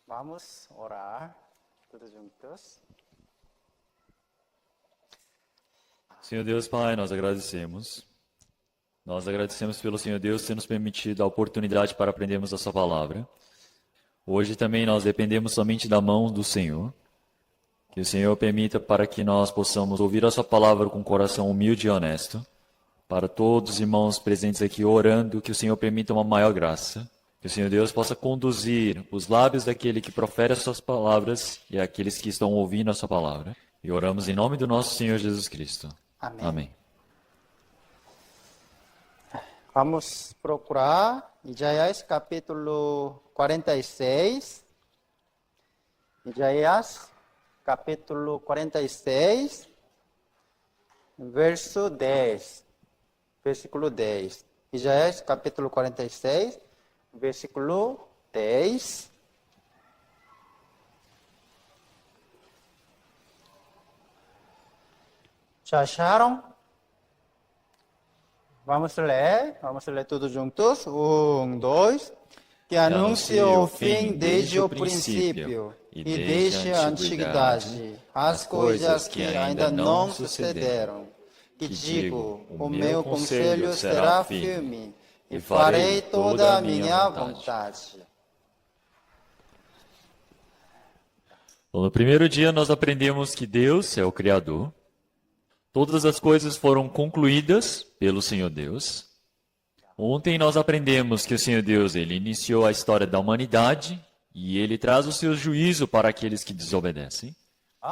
Vamos orar todos juntos. Senhor Deus Pai, nós agradecemos. Nós agradecemos pelo Senhor Deus ter nos permitido a oportunidade para aprendermos a sua palavra. Hoje também nós dependemos somente da mão do Senhor. Que o Senhor permita para que nós possamos ouvir a sua palavra com um coração humilde e honesto. Para todos os irmãos presentes aqui orando, que o Senhor permita uma maior graça. Que o Senhor Deus possa conduzir os lábios daquele que profere as suas palavras e aqueles que estão ouvindo a sua palavra. E oramos em nome do nosso Senhor Jesus Cristo. Amém. Amém. Vamos procurar Isaías capítulo 46. Isaías capítulo 46, verso 10. Versículo 10. Isaías capítulo 46, versículo 10. Já acharam? Vamos ler todos juntos. 1, 2. Que anuncie o fim desde o princípio e desde a antiguidade as coisas que ainda não sucederam. Que digo, o meu conselho será firme e farei toda a minha vontade. Bom, no primeiro dia nós aprendemos que Deus é o Criador. Todas as coisas foram concluídas pelo Senhor Deus. Ontem nós aprendemos que o Senhor Deus ele iniciou a história da humanidade e ele traz o seu juízo para aqueles que desobedecem.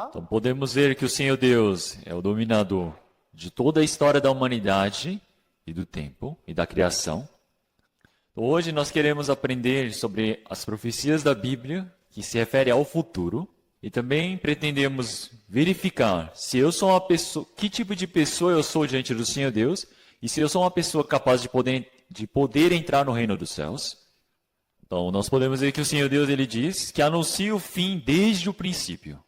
Então podemos ver que o Senhor Deus é o dominador de toda a história da humanidade e do tempo e da criação. Hoje nós queremos aprender sobre as profecias da Bíblia que se refere ao futuro. E também pretendemos verificar se eu sou uma pessoa, que tipo de pessoa eu sou diante do Senhor Deus, e se eu sou uma pessoa capaz de poder entrar no reino dos céus. Então, nós podemos ver que o Senhor Deus ele diz que anuncia o fim desde o princípio.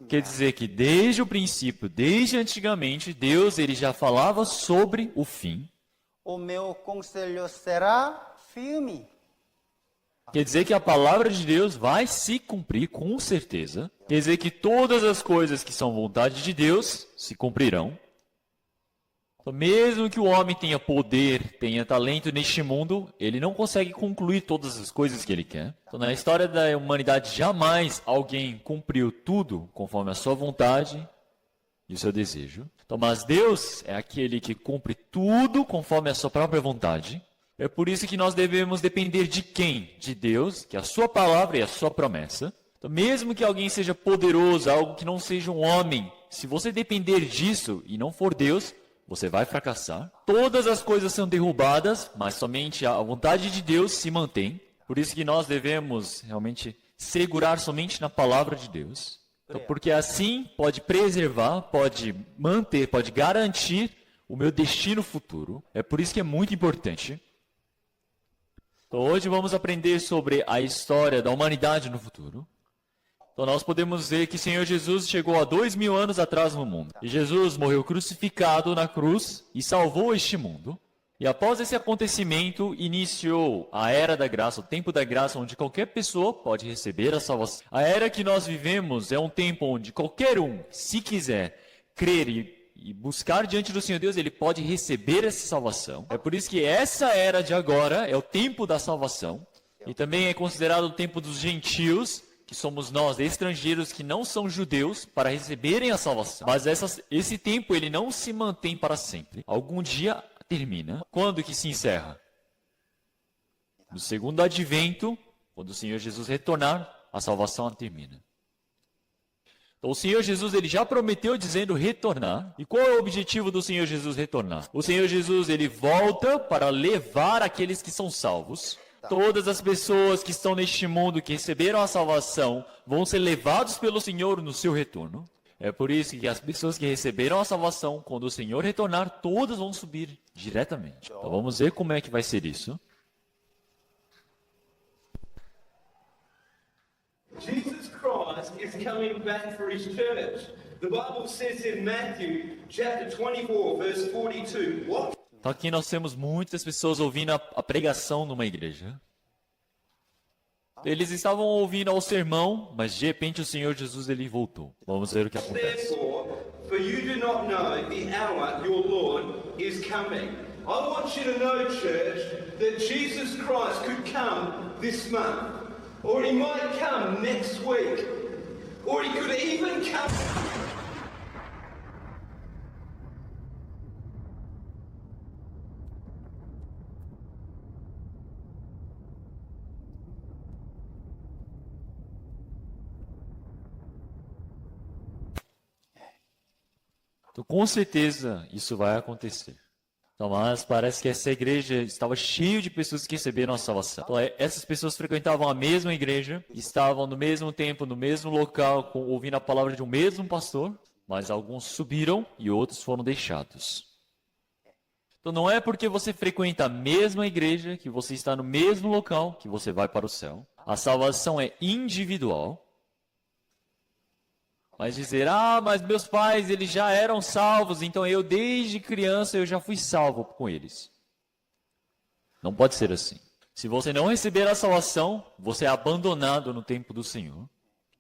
Quer dizer que desde o princípio, desde antigamente, Deus ele já falava sobre o fim. O meu conselho será firme. Quer dizer que a palavra de Deus vai se cumprir com certeza. Quer dizer que todas as coisas que são vontade de Deus se cumprirão. Então, mesmo que o homem tenha poder, tenha talento neste mundo, ele não consegue concluir todas as coisas que ele quer. Então, na história da humanidade, jamais alguém cumpriu tudo conforme a sua vontade e o seu desejo. Então, mas Deus é aquele que cumpre tudo conforme a sua própria vontade. É por isso que nós devemos depender de quem? De Deus, que é a sua palavra e a sua promessa. Então, mesmo que alguém seja poderoso, algo que não seja um homem, se você depender disso e não for Deus, você vai fracassar. Todas as coisas são derrubadas, mas somente a vontade de Deus se mantém. Por isso que nós devemos realmente segurar somente na palavra de Deus. Então, porque assim pode preservar, pode manter, pode garantir o meu destino futuro. É por isso que é muito importante. Então, hoje vamos aprender sobre a história da humanidade no futuro. Então, nós podemos ver que o Senhor Jesus chegou há 2000 anos atrás no mundo. E Jesus morreu crucificado na cruz e salvou este mundo. E após esse acontecimento, iniciou a Era da Graça, o tempo da graça, onde qualquer pessoa pode receber a salvação. A era que nós vivemos é um tempo onde qualquer um, se quiser crer e buscar diante do Senhor Deus, ele pode receber essa salvação. É por isso que essa era de agora é o tempo da salvação. E também é considerado o tempo dos gentios, que somos nós, estrangeiros que não são judeus, para receberem a salvação. Mas esse tempo ele não se mantém para sempre. Algum dia termina. Quando que se encerra? No segundo advento, quando o Senhor Jesus retornar, a salvação termina. Então, o Senhor Jesus ele já prometeu dizendo retornar. E qual é o objetivo do Senhor Jesus retornar? O Senhor Jesus ele volta para levar aqueles que são salvos. Todas as pessoas que estão neste mundo, que receberam a salvação, vão ser levados pelo Senhor no seu retorno. É por isso que as pessoas que receberam a salvação, quando o Senhor retornar, todas vão subir diretamente. Então vamos ver como é que vai ser isso. Jesus Christ is coming back for his church. The Bible says in Matthew chapter 24 verse 42, what? Então aqui nós temos muitas pessoas ouvindo a pregação numa igreja. Eles estavam ouvindo ao sermão, mas de repente o Senhor Jesus ele voltou. Vamos ver o que acontece. Therefore, for you do not know the hour your Lord is coming. I want you to know, church, that Jesus Christ could come this month, or he might come next week, or he could even come. Então, com certeza isso vai acontecer. Então, mas parece que essa igreja estava cheia de pessoas que receberam a salvação. Então, essas pessoas frequentavam a mesma igreja, estavam no mesmo tempo, no mesmo local, ouvindo a palavra de um mesmo pastor, mas alguns subiram e outros foram deixados. Então, não é porque você frequenta a mesma igreja, que você está no mesmo local, que você vai para o céu. A salvação é individual. Mas dizer, mas meus pais, eles já eram salvos, então eu desde criança eu já fui salvo com eles. Não pode ser assim. Se você não receber a salvação, você é abandonado no tempo do Senhor.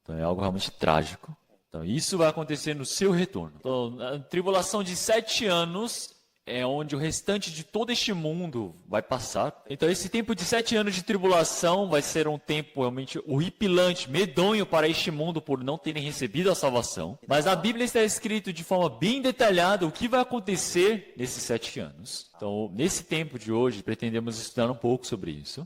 Então é algo realmente trágico. Então isso vai acontecer no seu retorno. Então, a tribulação de 7 anos é onde o restante de todo este mundo vai passar. Então esse tempo de 7 anos de tribulação vai ser um tempo realmente horripilante, medonho para este mundo por não terem recebido a salvação. Mas na Bíblia está escrito de forma bem detalhada o que vai acontecer nesses 7 anos. Então nesse tempo de hoje pretendemos estudar um pouco sobre isso.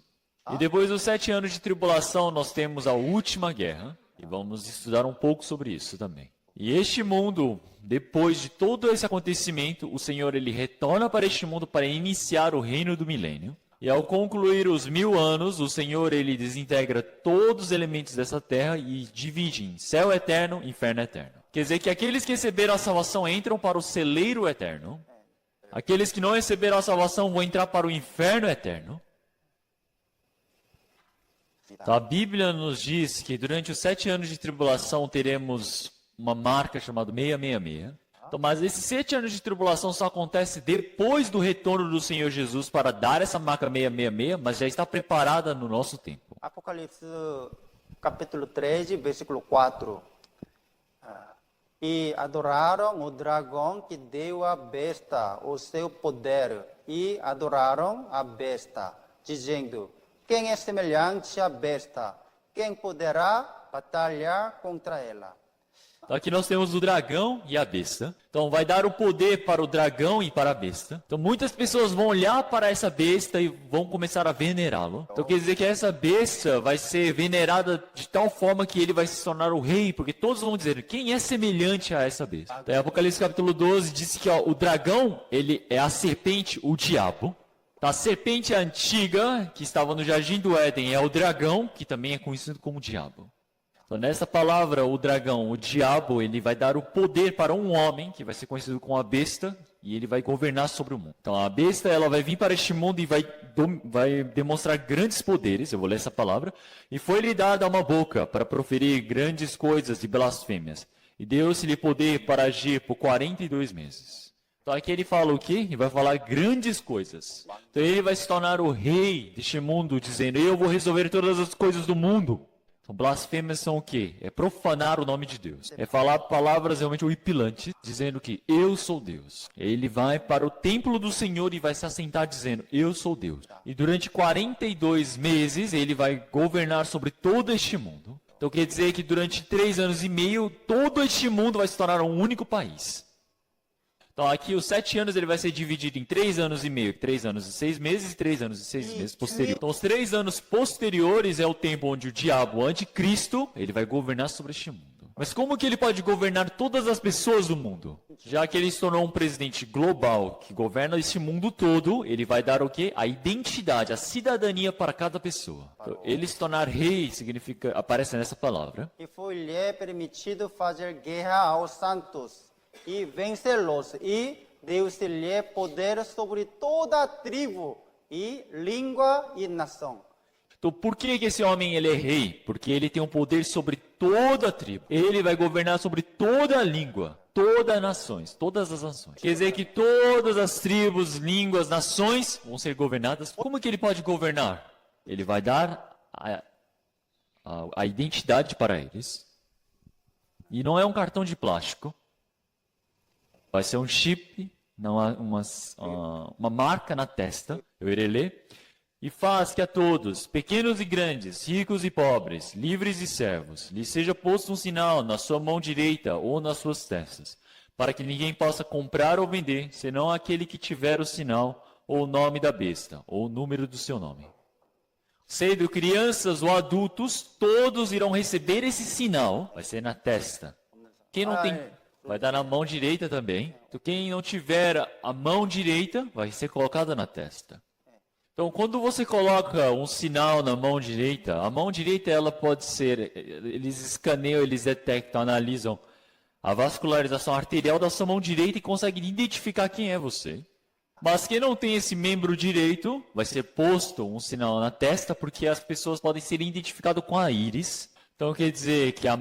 E depois dos 7 anos de tribulação nós temos a última guerra. E vamos estudar um pouco sobre isso também. E este mundo, depois de todo esse acontecimento, o Senhor ele retorna para este mundo para iniciar o reino do milênio. E ao concluir os 1000 anos, o Senhor ele desintegra todos os elementos dessa terra e divide em céu eterno e inferno eterno. Quer dizer que aqueles que receberam a salvação entram para o celeiro eterno. Aqueles que não receberam a salvação vão entrar para o inferno eterno. Então, a Bíblia nos diz que durante os 7 anos de tribulação teremos uma marca chamada 666. Então, mas esses 7 anos de tribulação só acontece depois do retorno do Senhor Jesus para dar essa marca 666, mas já está preparada no nosso tempo. Apocalipse capítulo 13, versículo 4. E adoraram o dragão que deu à besta o seu poder, e adoraram a besta, dizendo: quem é semelhante à besta? Quem poderá batalhar contra ela? Então, aqui nós temos o dragão e a besta. Então vai dar o poder para o dragão e para a besta. Então muitas pessoas vão olhar para essa besta e vão começar a venerá-lo. Então quer dizer que essa besta vai ser venerada de tal forma que ele vai se tornar o rei, porque todos vão dizer, quem é semelhante a essa besta? Então, em Apocalipse capítulo 12 diz que o dragão, ele é a serpente, o diabo. A serpente antiga, que estava no Jardim do Éden, é o dragão, que também é conhecido como diabo. Então, nessa palavra, o dragão, o diabo, ele vai dar o poder para um homem, que vai ser conhecido como a besta, e ele vai governar sobre o mundo. Então, a besta, ela vai vir para este mundo e vai demonstrar grandes poderes, eu vou ler essa palavra, e foi-lhe dada uma boca para proferir grandes coisas e blasfêmias, e deu-se-lhe poder para agir por 42 meses. Então, aqui ele fala o quê? Ele vai falar grandes coisas. Então, ele vai se tornar o rei deste mundo, dizendo, eu vou resolver todas as coisas do mundo. Então, blasfêmias são o quê? É profanar o nome de Deus. É falar palavras realmente horripilantes, dizendo que eu sou Deus. Ele vai para o templo do Senhor e vai se assentar dizendo, eu sou Deus. E durante 42 meses, ele vai governar sobre todo este mundo. Então, quer dizer que durante 3 anos e meio, todo este mundo vai se tornar um único país. Então, aqui os 7 anos ele vai ser dividido em 3 anos e meio, 3 anos e 6 meses e 3 anos e 6 meses posteriores. Então, os 3 anos posteriores é o tempo onde o diabo, o anticristo, ele vai governar sobre este mundo. Mas como que ele pode governar todas as pessoas do mundo? Já que ele se tornou um presidente global que governa este mundo todo, ele vai dar o quê? A identidade, a cidadania para cada pessoa. Então, ele se tornar rei significa, aparece nessa palavra. E foi-lhe permitido fazer guerra aos santos e vencê-los, e deu-se-lhe poder sobre toda a tribo, e língua e nação. Então, por que esse homem ele é rei? Porque ele tem um poder sobre toda a tribo. Ele vai governar sobre toda a língua, todas as nações, todas as nações. Quer dizer que todas as tribos, línguas, nações vão ser governadas. Como que ele pode governar? Ele vai dar a identidade para eles. E não é um cartão de plástico. Vai ser um chip, uma marca na testa, eu irei ler. E faz que a todos, pequenos e grandes, ricos e pobres, livres e servos, lhes seja posto um sinal na sua mão direita ou nas suas testas, para que ninguém possa comprar ou vender, senão aquele que tiver o sinal ou o nome da besta, ou o número do seu nome. Sendo crianças ou adultos, todos irão receber esse sinal, vai ser na testa. Quem não tem, vai dar na mão direita também. Então, quem não tiver a mão direita, vai ser colocada na testa. Então, quando você coloca um sinal na mão direita, a mão direita ela pode ser, eles escaneiam, eles detectam, analisam a vascularização arterial da sua mão direita e conseguem identificar quem é você. Mas quem não tem esse membro direito, vai ser posto um sinal na testa, porque as pessoas podem ser identificadas com a íris. Então quer dizer que a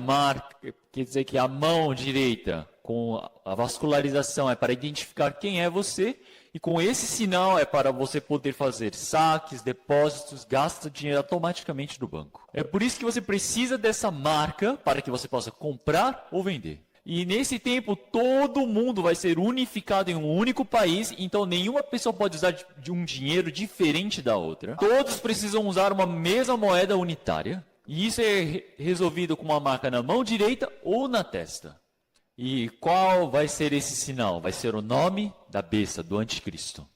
mão direita com a vascularização é para identificar quem é você, e com esse sinal é para você poder fazer saques, depósitos, gasta dinheiro automaticamente do banco. É por isso que você precisa dessa marca para que você possa comprar ou vender. E nesse tempo, todo mundo vai ser unificado em um único país, então nenhuma pessoa pode usar de um dinheiro diferente da outra. Todos precisam usar uma mesma moeda unitária, e isso é resolvido com uma marca na mão direita ou na testa. E qual vai ser esse sinal? Vai ser o nome da besta, do anticristo.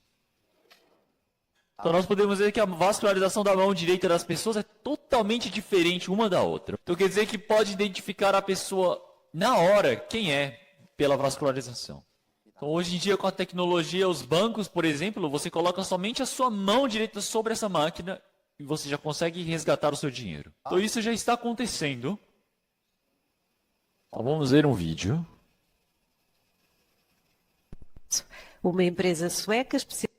Então nós podemos dizer que a vascularização da mão direita das pessoas é totalmente diferente uma da outra. Então quer dizer que pode identificar a pessoa na hora quem é pela vascularização. Então hoje em dia com a tecnologia, os bancos, por exemplo, você coloca somente a sua mão direita sobre essa máquina e você já consegue resgatar o seu dinheiro. Então isso já está acontecendo. Então vamos ver um vídeo. Uma empresa sueca especializada.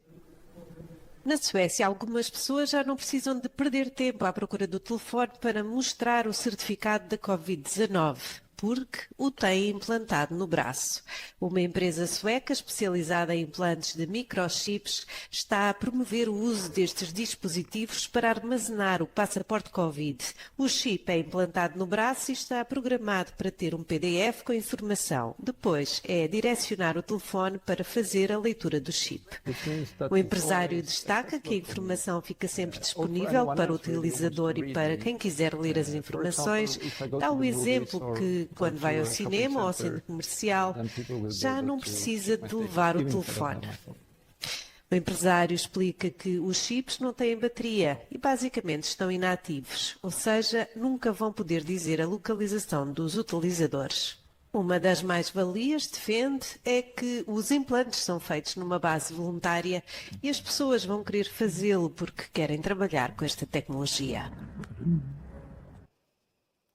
Na Suécia, algumas pessoas já não precisam de perder tempo à procura do telefone para mostrar o certificado da Covid-19, porque o têm implantado no braço. Uma empresa sueca especializada em implantes de microchips está a promover o uso destes dispositivos para armazenar o passaporte Covid. O chip é implantado no braço e está programado para ter um PDF com informação. Depois é direcionar o telefone para fazer a leitura do chip. O empresário destaca que a informação fica sempre disponível para o utilizador e para quem quiser ler as informações. Dá o exemplo que quando vai ao cinema ou ao centro comercial, já não precisa de levar o telefone. O empresário explica que os chips não têm bateria e basicamente estão inativos, ou seja, nunca vão poder dizer a localização dos utilizadores. Uma das mais-valias, defende, é que os implantes são feitos numa base voluntária e as pessoas vão querer fazê-lo porque querem trabalhar com esta tecnologia.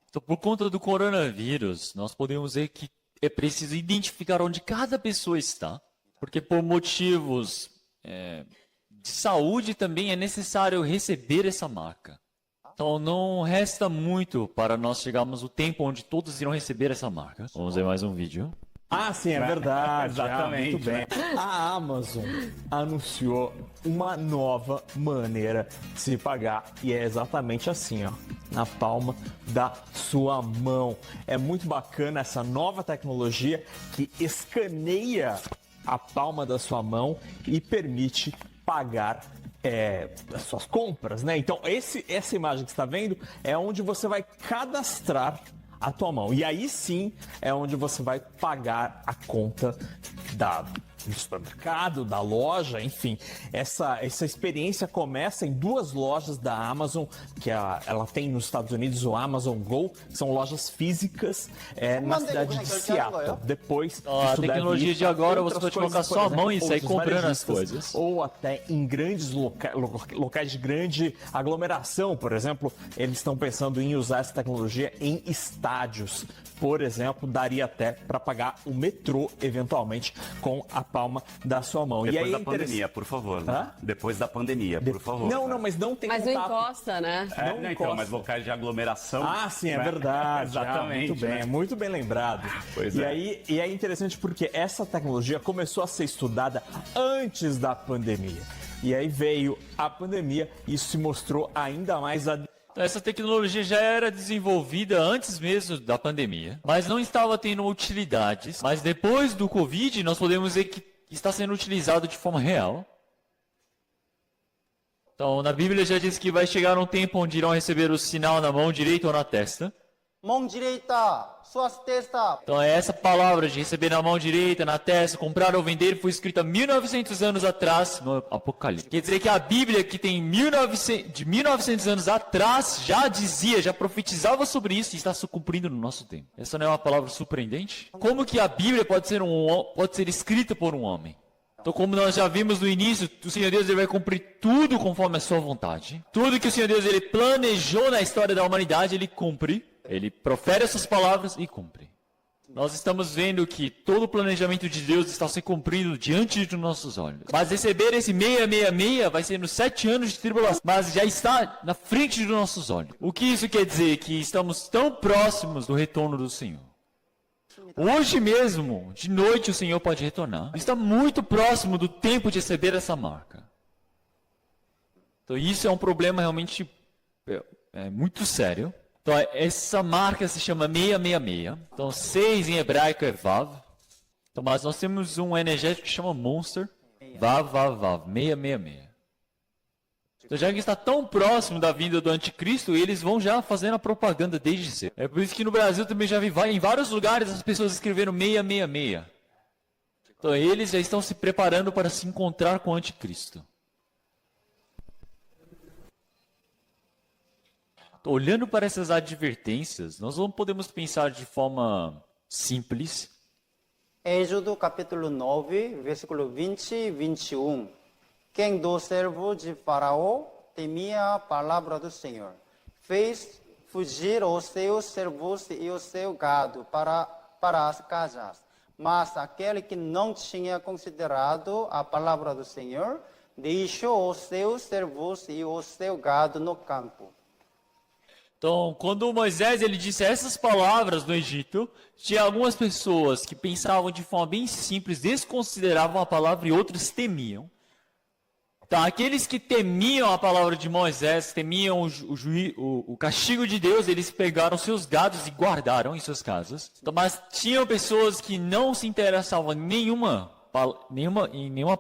Então, por conta do coronavírus, nós podemos ver que é preciso identificar onde cada pessoa está, porque por motivos de saúde também é necessário receber essa marca. Então não resta muito para nós chegarmos no tempo onde todos irão receber essa marca. Vamos ver mais um vídeo. Ah, sim, é verdade. Exatamente. Muito bem. A Amazon anunciou uma nova maneira de se pagar e é exatamente assim, ó, na palma da sua mão. É muito bacana essa nova tecnologia que escaneia a palma da sua mão e permite pagar as suas compras, né? Então, essa imagem que você está vendo é onde você vai cadastrar a tua mão. E aí sim é onde você vai pagar a conta do supermercado, da loja, enfim. Essa experiência começa em 2 lojas da Amazon, que ela tem nos Estados Unidos o Amazon Go, que são lojas físicas na cidade de Seattle. Depois, a tecnologia de agora, você pode colocar só a mão e sair comprando as coisas. Ou até em grandes locais de grande aglomeração, por exemplo, eles estão pensando em usar essa tecnologia em estádios. Por exemplo, daria até para pagar o metrô, eventualmente, com a palma da sua mão. Depois da pandemia, por favor. Né? Depois da pandemia, por favor. Não, mas não tem contato. Mas não encosta, né? Não encosta. Mas locais de aglomeração... Ah, sim, é verdade. Exatamente. Muito bem, muito bem lembrado. Pois E é interessante porque essa tecnologia começou a ser estudada antes da pandemia. E aí veio a pandemia e isso se mostrou ainda mais Então, essa tecnologia já era desenvolvida antes mesmo da pandemia, mas não estava tendo utilidades. Mas depois do Covid, nós podemos dizer que está sendo utilizado de forma real. Então, na Bíblia já diz que vai chegar um tempo onde irão receber o sinal na mão direita ou na testa. mão direita, suas testas. Então, essa palavra de receber na mão direita, na testa, comprar ou vender, foi escrita 1900 anos atrás no Apocalipse. Quer dizer que a Bíblia, que tem 1900 anos atrás, já dizia, já profetizava sobre isso e está se cumprindo no nosso tempo. Essa não é uma palavra surpreendente? Como que a Bíblia pode ser escrita por um homem? Então, como nós já vimos no início, o Senhor Deus ele vai cumprir tudo conforme a sua vontade. Tudo que o Senhor Deus ele planejou na história da humanidade, ele cumpre. Ele profere essas palavras e cumpre. Nós estamos vendo que todo o planejamento de Deus está se cumprindo diante dos nossos olhos. Mas receber esse 666 vai ser nos 7 anos de tribulação. Mas já está na frente dos nossos olhos. O que isso quer dizer? Que estamos tão próximos do retorno do Senhor. Hoje mesmo, de noite, o Senhor pode retornar. Está muito próximo do tempo de receber essa marca. Então isso é um problema realmente muito sério. Então, essa marca se chama 666. Então, 6 em hebraico é Vav. Então, mas nós temos um energético que chama Monster. Vav, Vav, Vav. 666. Então, já que está tão próximo da vinda do anticristo, eles vão já fazendo a propaganda desde cedo. É por isso que no Brasil também já vi em vários lugares as pessoas escreveram 666. Então, eles já estão se preparando para se encontrar com o anticristo. Olhando para essas advertências, nós não podemos pensar de forma simples. Êxodo capítulo 9, versículo 20 e 21. Quem do servo de Faraó temia a palavra do Senhor, fez fugir os seus servos e o seu gado para as casas. Mas aquele que não tinha considerado a palavra do Senhor, deixou os seus servos e o seu gado no campo. Então, quando Moisés ele disse essas palavras no Egito, tinha algumas pessoas que pensavam de forma bem simples, desconsideravam a palavra e outros temiam. Então, aqueles que temiam a palavra de Moisés, temiam o castigo de Deus, eles pegaram seus gados e guardaram em suas casas. Então, mas tinham pessoas que não se interessavam em nenhuma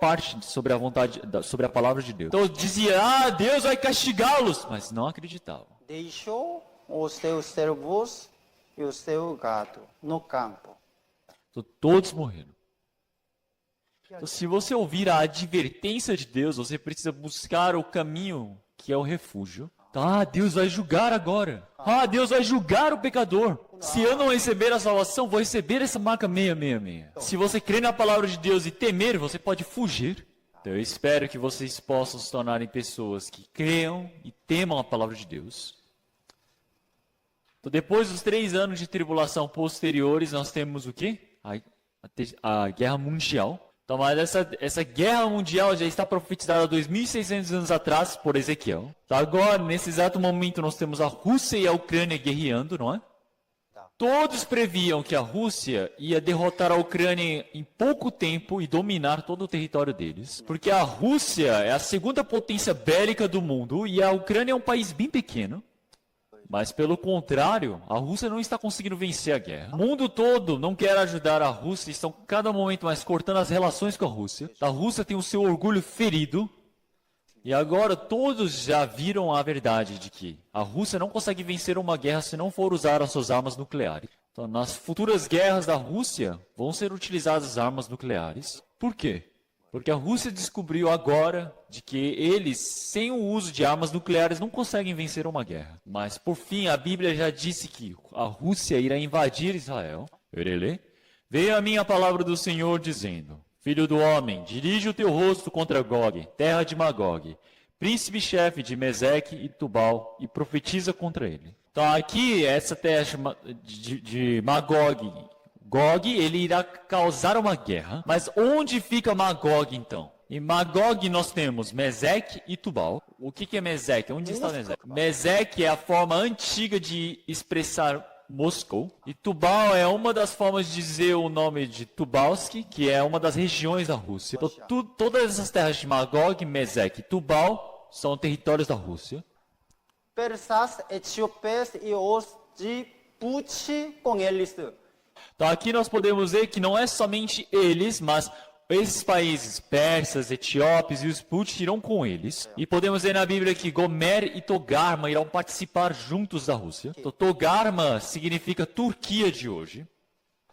parte sobre a vontade, sobre a palavra de Deus. Então, dizia, Deus vai castigá-los, mas não acreditavam. Deixou os seus servos e o seu gado no campo. Então, todos morreram. Então, se você ouvir a advertência de Deus, você precisa buscar o caminho que é o refúgio. Então, Deus vai julgar agora. Deus vai julgar o pecador. Se eu não receber a salvação, vou receber essa marca 666. Se você crer na palavra de Deus e temer, você pode fugir. Então, eu espero que vocês possam se tornarem pessoas que creiam e temam a palavra de Deus. Então, depois dos 3 anos de tribulação posteriores, nós temos o quê? A Guerra Mundial. Então, mas essa Guerra Mundial já está profetizada 2.600 anos atrás por Ezequiel. Então, agora, nesse exato momento, nós temos a Rússia e a Ucrânia guerreando, não é? Todos previam que a Rússia ia derrotar a Ucrânia em pouco tempo e dominar todo o território deles. Porque a Rússia é a segunda potência bélica do mundo e a Ucrânia é um país bem pequeno. Mas, pelo contrário, a Rússia não está conseguindo vencer a guerra. O mundo todo não quer ajudar a Rússia, estão cada momento mais cortando as relações com a Rússia. A Rússia tem o seu orgulho ferido. E agora todos já viram a verdade de que a Rússia não consegue vencer uma guerra se não for usar as suas armas nucleares. Então, nas futuras guerras da Rússia, vão ser utilizadas armas nucleares. Por quê? Porque a Rússia descobriu agora de que eles, sem o uso de armas nucleares, não conseguem vencer uma guerra. Mas, por fim, a Bíblia já disse que a Rússia irá invadir Israel. Veio a mim a palavra do Senhor dizendo: Filho do homem, dirige o teu rosto contra Gog, terra de Magog, príncipe-chefe de Meseque e Tubal, e profetiza contra ele. Então aqui, essa terra de Magog, Gog, ele irá causar uma guerra. Mas onde fica Magog, então? Em Magog nós temos Meseque e Tubal. O que é Meseque? Onde está Meseque? Meseque é a forma antiga de expressar Moscou. E Tubal é uma das formas de dizer o nome de Tubalsk, que é uma das regiões da Rússia. Então, todas essas terras de Magog, Meseque e Tubal são territórios da Rússia. persas, etíopes e os Djibouti com eles. Então aqui nós podemos ver que não é somente eles, mas esses países persas, etíopes e os putos irão com eles. E podemos ver na Bíblia que Gomer e Togarma irão participar juntos da Rússia. Então Togarma significa Turquia de hoje.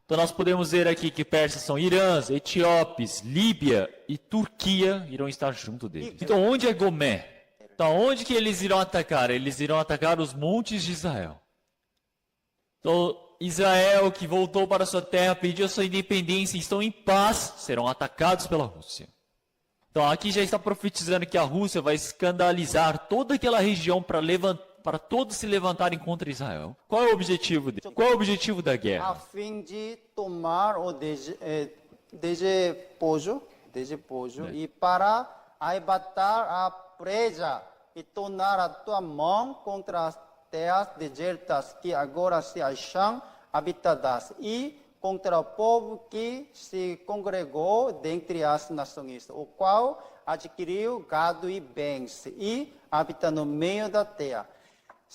Então nós podemos ver aqui que persas são Irã, etíopes, Líbia e Turquia irão estar junto deles. Então onde é Gomer? Então onde que eles irão atacar? Eles irão atacar os montes de Israel. Então Israel, que voltou para sua terra, pediu sua independência e estão em paz, serão atacados pela Rússia. Então aqui já está profetizando que a Rússia vai escandalizar toda aquela região para todos se levantarem contra Israel. Qual é o objetivo dele? Qual é o objetivo da A guerra? fim de tomar o despojo e para arrebatar a presa e tornar a tua mão contra as terras desertas que agora se acham habitadas e contra o povo que se congregou dentre as nações, o qual adquiriu gado e bens e habita no meio da terra.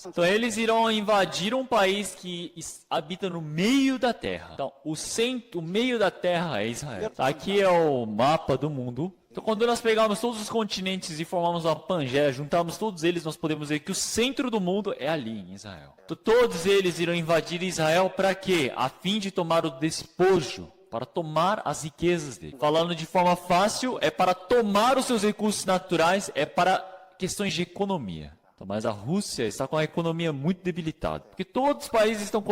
Então eles irão invadir um país que habita no meio da terra. Então o meio da terra é Israel. Aqui é o mapa do mundo. Então quando nós pegamos todos os continentes e formamos uma Pangeia, juntamos todos eles, nós podemos ver que o centro do mundo é ali em Israel. Então todos eles irão invadir Israel para quê? A fim de tomar o despojo, para tomar as riquezas dele. Falando de forma fácil, é para tomar os seus recursos naturais, é para questões de economia. Então, mas a Rússia está com a economia muito debilitada, porque todos os países estão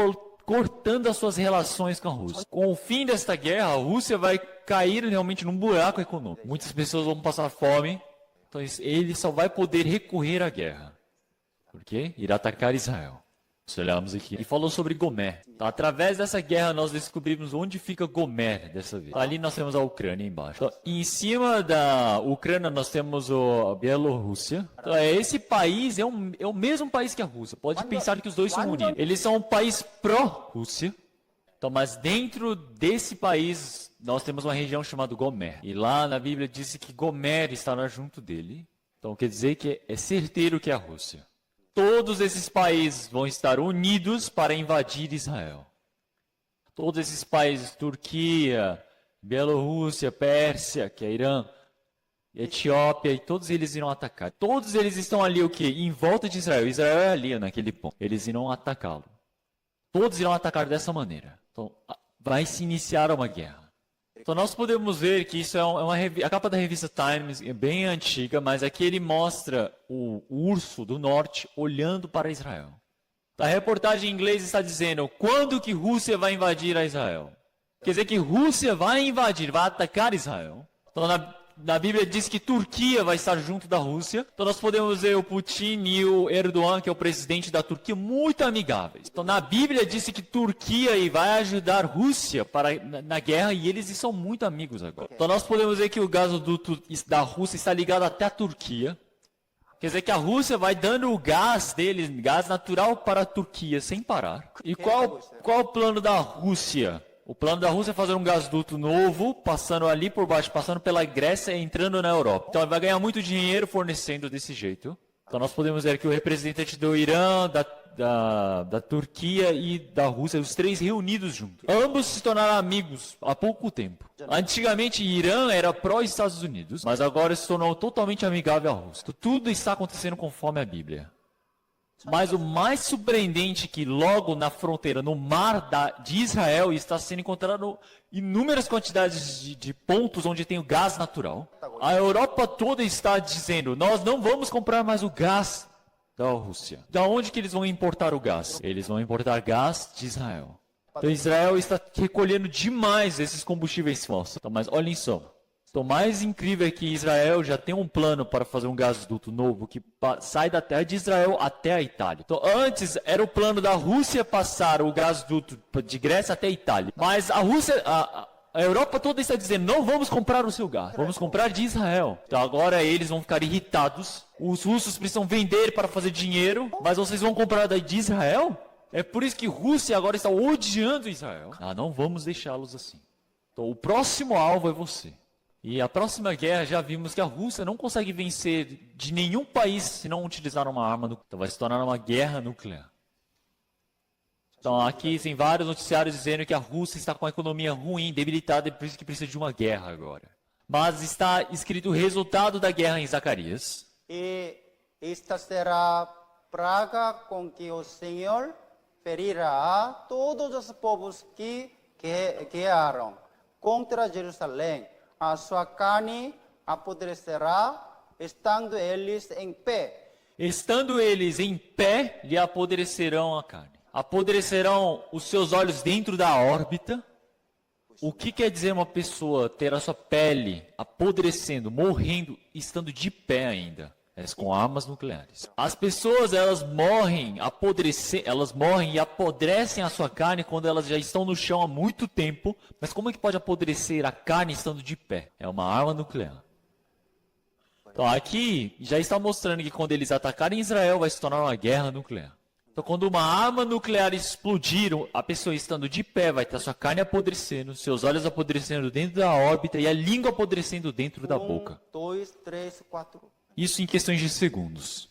cortando as suas relações com a Rússia. Com o fim desta guerra, a Rússia vai cair realmente num buraco econômico. Muitas pessoas vão passar fome, então ele só vai poder recorrer à guerra. Por quê? Irá atacar Israel. Nós olhamos aqui e falou sobre Gomer. Então, através dessa guerra nós descobrimos onde fica Gomer dessa vez. Ali nós temos a Ucrânia embaixo. Então, em cima da Ucrânia nós temos a Bielorrússia. Então, esse país é o mesmo país que a Rússia. Pode pensar que os dois são unidos. Eles são um país pró-Rússia. Então, mas dentro desse país nós temos uma região chamada Gomer. E lá na Bíblia diz que Gomer estará junto dele. Então quer dizer que é certeiro que é a Rússia. Todos esses países vão estar unidos para invadir Israel. Todos esses países, Turquia, Bielorrússia, Pérsia, que é Irã, Etiópia, e todos eles irão atacar. Todos eles estão ali o quê? Em volta de Israel. Israel é ali naquele ponto. Eles irão atacá-lo. Todos irão atacar dessa maneira. Então, vai se iniciar uma guerra. Então nós podemos ver que isso é a capa da revista Times é bem antiga, mas aqui ele mostra o urso do norte olhando para Israel. A reportagem em inglês está dizendo, quando que Rússia vai invadir a Israel? Quer dizer que Rússia vai invadir, vai atacar Israel. Então na Bíblia diz que Turquia vai estar junto da Rússia. Então nós podemos ver o Putin e o Erdogan, que é o presidente da Turquia, muito amigáveis. Então na Bíblia diz que Turquia vai ajudar a Rússia na guerra e eles são muito amigos agora. Então nós podemos ver que o gasoduto da Rússia está ligado até a Turquia. Quer dizer que a Rússia vai dando o gás deles, gás natural para a Turquia sem parar. E qual o plano da Rússia? O plano da Rússia é fazer um gasoduto novo, passando ali por baixo, passando pela Grécia e entrando na Europa. Então ele vai ganhar muito dinheiro fornecendo desse jeito. Então nós podemos ver que o representante do Irã, da Turquia e da Rússia, os três reunidos juntos. Ambos se tornaram amigos há pouco tempo. Antigamente Irã era pró-Estados Unidos, mas agora se tornou totalmente amigável à Rússia. Então, tudo está acontecendo conforme a Bíblia. Mas o mais surpreendente é que logo na fronteira, no mar de Israel, está sendo encontrado inúmeras quantidades de pontos onde tem o gás natural. A Europa toda está dizendo, nós não vamos comprar mais o gás da Rússia. Da onde que eles vão importar o gás? Eles vão importar gás de Israel. Então Israel está recolhendo demais esses combustíveis fósseis. Então, mas olhem só. Então, o mais incrível é que Israel já tem um plano para fazer um gasoduto novo que sai da terra de Israel até a Itália. Então, antes era o plano da Rússia passar o gasoduto de Grécia até a Itália. Mas a Rússia, a Europa toda está dizendo, não vamos comprar o seu gás, vamos comprar de Israel. Então, agora eles vão ficar irritados. Os russos precisam vender para fazer dinheiro, mas vocês vão comprar de Israel? É por isso que a Rússia agora está odiando Israel. Não vamos deixá-los assim. Então, o próximo alvo é você. E a próxima guerra já vimos que a Rússia não consegue vencer de nenhum país se não utilizar uma arma nuclear. Então vai se tornar uma guerra nuclear. Então aqui tem vários noticiários dizendo que a Rússia está com a economia ruim, debilitada, e por isso que precisa de uma guerra agora. Mas está escrito o resultado da guerra em Zacarias. E esta será a praga com que o Senhor ferirá todos os povos que guerrearam contra Jerusalém. A sua carne apodrecerá, estando eles em pé. Estando eles em pé, lhe apodrecerão a carne. Apodrecerão os seus olhos dentro da órbita. O que quer dizer uma pessoa ter a sua pele apodrecendo, morrendo, estando de pé ainda? Com armas nucleares. As pessoas, elas morrem e apodrecem a sua carne quando elas já estão no chão há muito tempo. Mas como é que pode apodrecer a carne estando de pé? É uma arma nuclear. Então aqui já está mostrando que quando eles atacarem Israel vai se tornar uma guerra nuclear. Então quando uma arma nuclear explodir, a pessoa estando de pé vai ter a sua carne apodrecendo, seus olhos apodrecendo dentro da órbita e a língua apodrecendo dentro da boca. 2, 3, 4. Isso em questões de segundos.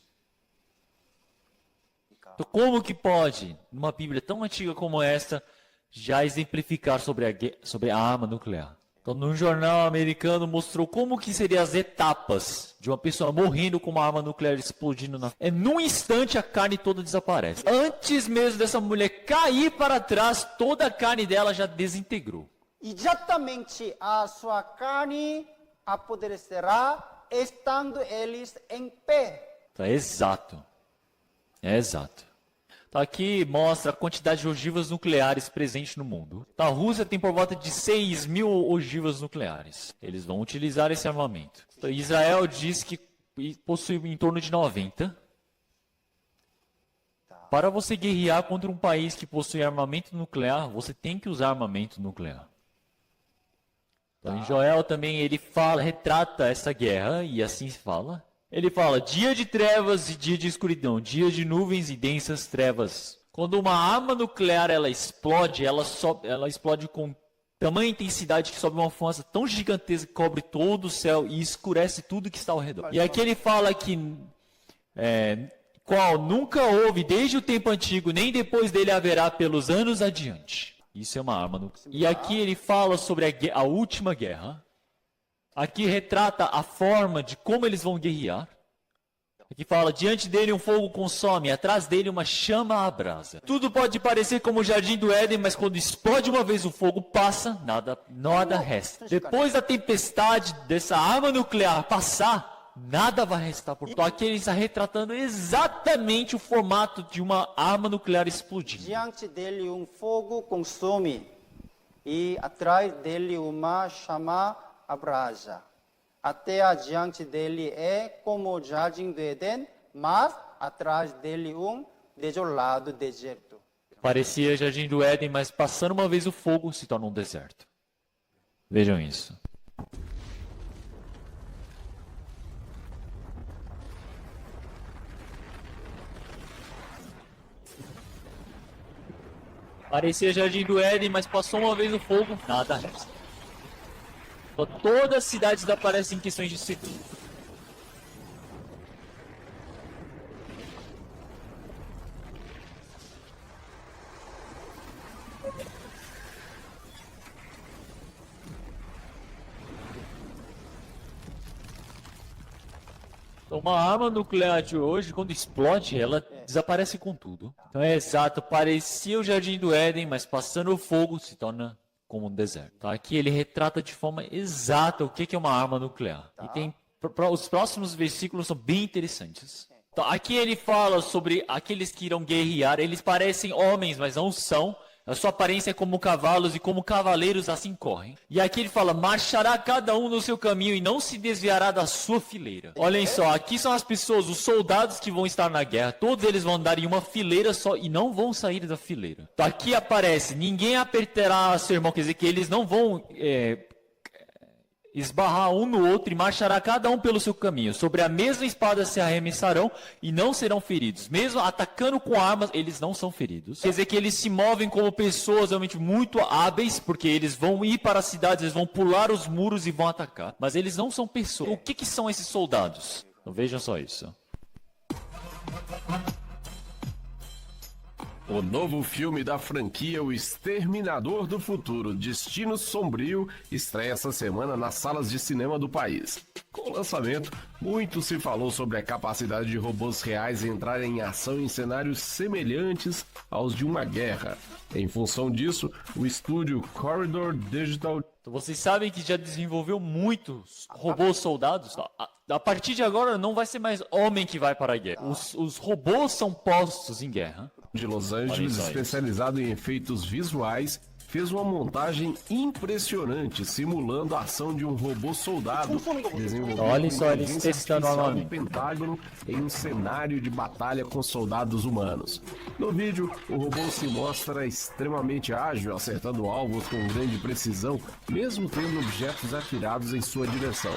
Então, como que pode, numa Bíblia tão antiga como esta, já exemplificar sobre a arma nuclear? Então, num jornal americano mostrou como que seriam as etapas de uma pessoa morrendo com uma arma nuclear explodindo num instante a carne toda desaparece. Antes mesmo dessa mulher cair para trás, toda a carne dela já desintegrou. Exatamente a sua carne apodrecerá, estando eles em pé. Então, é exato. É exato. Então, aqui mostra a quantidade de ogivas nucleares presentes no mundo. Então, a Rússia tem por volta de 6.000 ogivas nucleares. Eles vão utilizar esse armamento. Então, Israel diz que possui em torno de 90. Para você guerrear contra um país que possui armamento nuclear, você tem que usar armamento nuclear. Então, em Joel também ele retrata essa guerra e assim se fala. Ele fala, dia de trevas e dia de escuridão, dia de nuvens e densas trevas. Quando uma arma nuclear ela explode com tamanha intensidade que sobe uma fumaça tão gigantesca que cobre todo o céu e escurece tudo que está ao redor. E aqui ele fala que qual nunca houve desde o tempo antigo, nem depois dele haverá pelos anos adiante. Isso é uma arma nuclear. E aqui ele fala sobre a última guerra. Aqui retrata a forma de como eles vão guerrear. Aqui fala, diante dele um fogo consome, atrás dele uma chama abrasa. Tudo pode parecer como o jardim do Éden, mas quando explode uma vez o fogo, passa, nada resta. Depois da tempestade dessa arma nuclear passar, nada vai restar por perto. Aqui ele está retratando exatamente o formato de uma arma nuclear explodindo. Diante dele um fogo consome e atrás dele uma chama abrasa. Até adiante dele é como o jardim do Éden, mas atrás dele um desolado deserto. Parecia jardim do Éden, mas passando uma vez o fogo se torna um deserto. Vejam isso. Parecia jardim do Éden, mas passou uma vez o fogo, nada resta. Todas as cidades desaparecem em questões de segundos. Uma arma nuclear de hoje, quando explode, ela desaparece com tudo. Então é exato, parecia o jardim do Éden, mas passando o fogo se torna como um deserto. Então, aqui ele retrata de forma exata o que é uma arma nuclear. E tem os próximos versículos são bem interessantes. Então, aqui ele fala sobre aqueles que irão guerrear. Eles parecem homens, mas não são. A sua aparência é como cavalos e como cavaleiros assim correm. E aqui ele fala, marchará cada um no seu caminho e não se desviará da sua fileira. Olhem só, aqui são as pessoas, os soldados que vão estar na guerra. Todos eles vão andar em uma fileira só e não vão sair da fileira. Então aqui aparece, ninguém apertará seu irmão, quer dizer que eles não vão esbarrar um no outro e marchará cada um pelo seu caminho. Sobre a mesma espada se arremessarão e não serão feridos. Mesmo atacando com armas, eles não são feridos. Quer dizer que eles se movem como pessoas realmente muito hábeis, porque eles vão ir para as cidades, eles vão pular os muros e vão atacar. Mas eles não são pessoas. O que são esses soldados? Então vejam só isso. O novo filme da franquia O Exterminador do Futuro, Destino Sombrio, estreia essa semana nas salas de cinema do país. Com o lançamento, muito se falou sobre a capacidade de robôs reais entrarem em ação em cenários semelhantes aos de uma guerra. Em função disso, o estúdio Corridor Digital... Então vocês sabem que já desenvolveu muitos robôs soldados. A partir de agora não vai ser mais homem que vai para a guerra. Os robôs são postos em guerra. de Los Angeles, especializado em efeitos visuais, fez uma montagem impressionante, simulando a ação de um robô soldado. Olha só, eles testando no Pentágono em um cenário de batalha com soldados humanos. No vídeo, o robô se mostra extremamente ágil, acertando alvos com grande precisão, mesmo tendo objetos atirados em sua direção.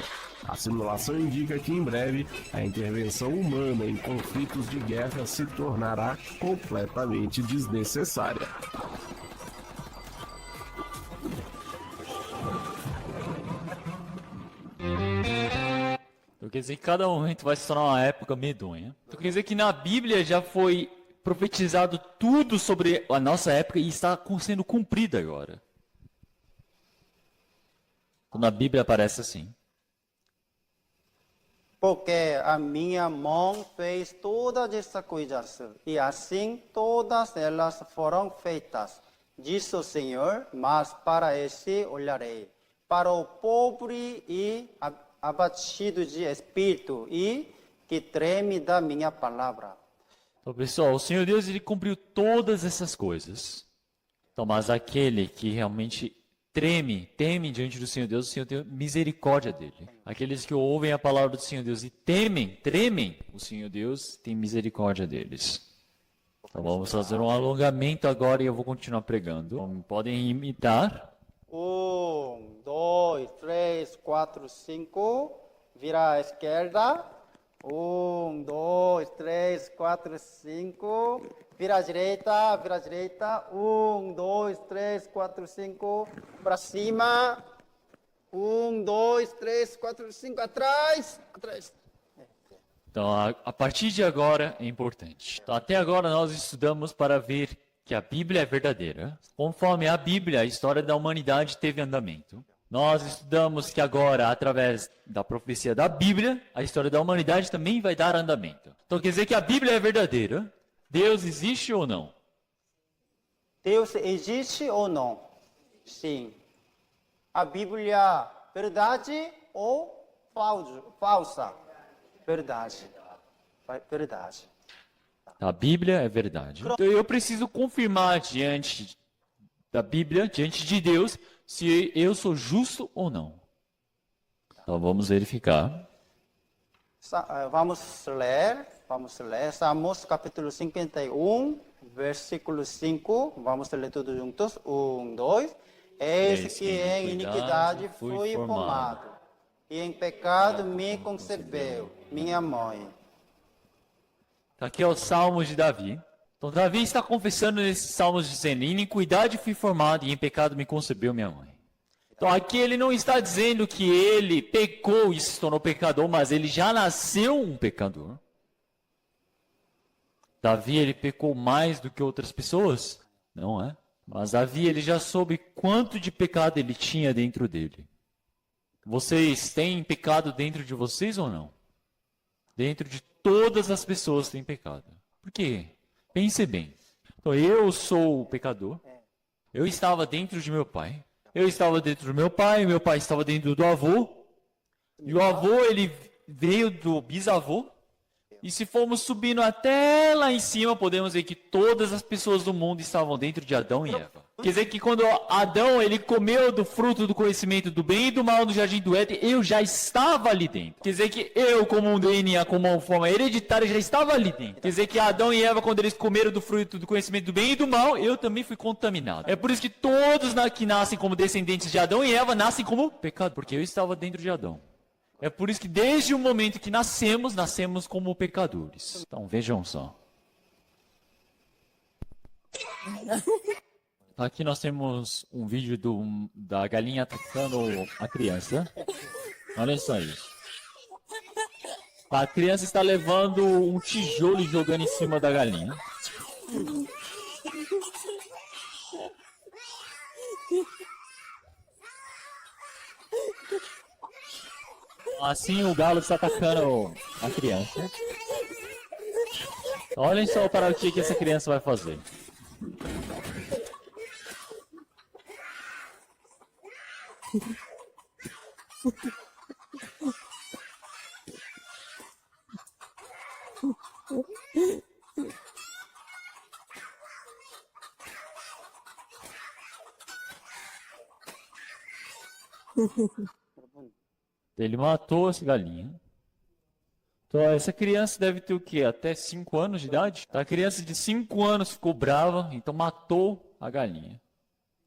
A simulação indica que em breve a intervenção humana em conflitos de guerra se tornará completamente desnecessária. Então quer dizer que cada momento vai se tornar uma época medonha. Então quer dizer que na Bíblia já foi profetizado tudo sobre a nossa época e está sendo cumprido agora. Então, na Bíblia aparece assim. Porque a minha mão fez todas essas coisas, e assim todas elas foram feitas. Diz o Senhor, mas para esse olharei, para o pobre e abatido de espírito, e que treme da minha palavra. Então, pessoal, o Senhor Deus, ele cumpriu todas essas coisas. Então, mas aquele que realmente teme diante do Senhor Deus, o Senhor tem misericórdia dele. Aqueles que ouvem a palavra do Senhor Deus e tremem, o Senhor Deus tem misericórdia deles. Então vamos fazer um alongamento agora e eu vou continuar pregando. Então, podem imitar. 1, 2, 3, 4, 5. Vira à esquerda. 1, 2, 3, 4, 5. Vira à direita, vira à direita. 1, 2, 3, 4, 5. Para cima. 1, 2, 3, 4, 5. Atrás. Atrás. Então, a partir de agora é importante. Então, até agora nós estudamos para ver que a Bíblia é verdadeira. Conforme a Bíblia, a história da humanidade teve andamento. Nós estudamos que agora, através da profecia da Bíblia, a história da humanidade também vai dar andamento. Então, quer dizer que a Bíblia é verdadeira. Deus existe ou não? Deus existe ou não? Sim. A Bíblia verdade ou falsa? Verdade. Verdade. A Bíblia é verdade. Então eu preciso confirmar diante da Bíblia, diante de Deus, se eu sou justo ou não. Então vamos verificar. Vamos ler Salmos capítulo 51, versículo 5. Vamos ler todos juntos. 1, 2. Eis que em iniquidade fui formado, e em pecado me concebeu minha mãe. Aqui é o Salmos de Davi. Então Davi está confessando nesses Salmos dizendo: em iniquidade fui formado e em pecado me concebeu minha mãe. Então aqui ele não está dizendo que ele pecou e se tornou pecador, mas ele já nasceu um pecador. Davi, ele pecou mais do que outras pessoas? Não é? Mas Davi, ele já soube quanto de pecado ele tinha dentro dele. Vocês têm pecado dentro de vocês ou não? Dentro de todas as pessoas tem pecado. Por quê? Pense bem. Então, eu sou o pecador. Eu estava dentro de meu pai. Eu estava dentro do meu pai estava dentro do avô. E o avô, ele veio do bisavô. E se formos subindo até lá em cima, podemos ver que todas as pessoas do mundo estavam dentro de Adão e Eva. Quer dizer que quando Adão ele comeu do fruto do conhecimento do bem e do mal no jardim do Éden, eu já estava ali dentro. Quer dizer que eu, como um DNA, como uma forma hereditária, já estava ali dentro. Quer dizer que Adão e Eva, quando eles comeram do fruto do conhecimento do bem e do mal, eu também fui contaminado. É por isso que todos que nascem como descendentes de Adão e Eva nascem como pecadores, porque eu estava dentro de Adão. É por isso que desde o momento que nascemos como pecadores. Então vejam só. Aqui nós temos um vídeo da galinha atacando a criança. Olha só isso. A criança está levando um tijolo e jogando em cima da galinha. Assim o galo está atacando a criança. Olhem só para o que essa criança vai fazer. Ele matou essa galinha. Então, essa criança deve ter o quê? Até 5 anos de idade? A criança de 5 anos ficou brava, então matou a galinha.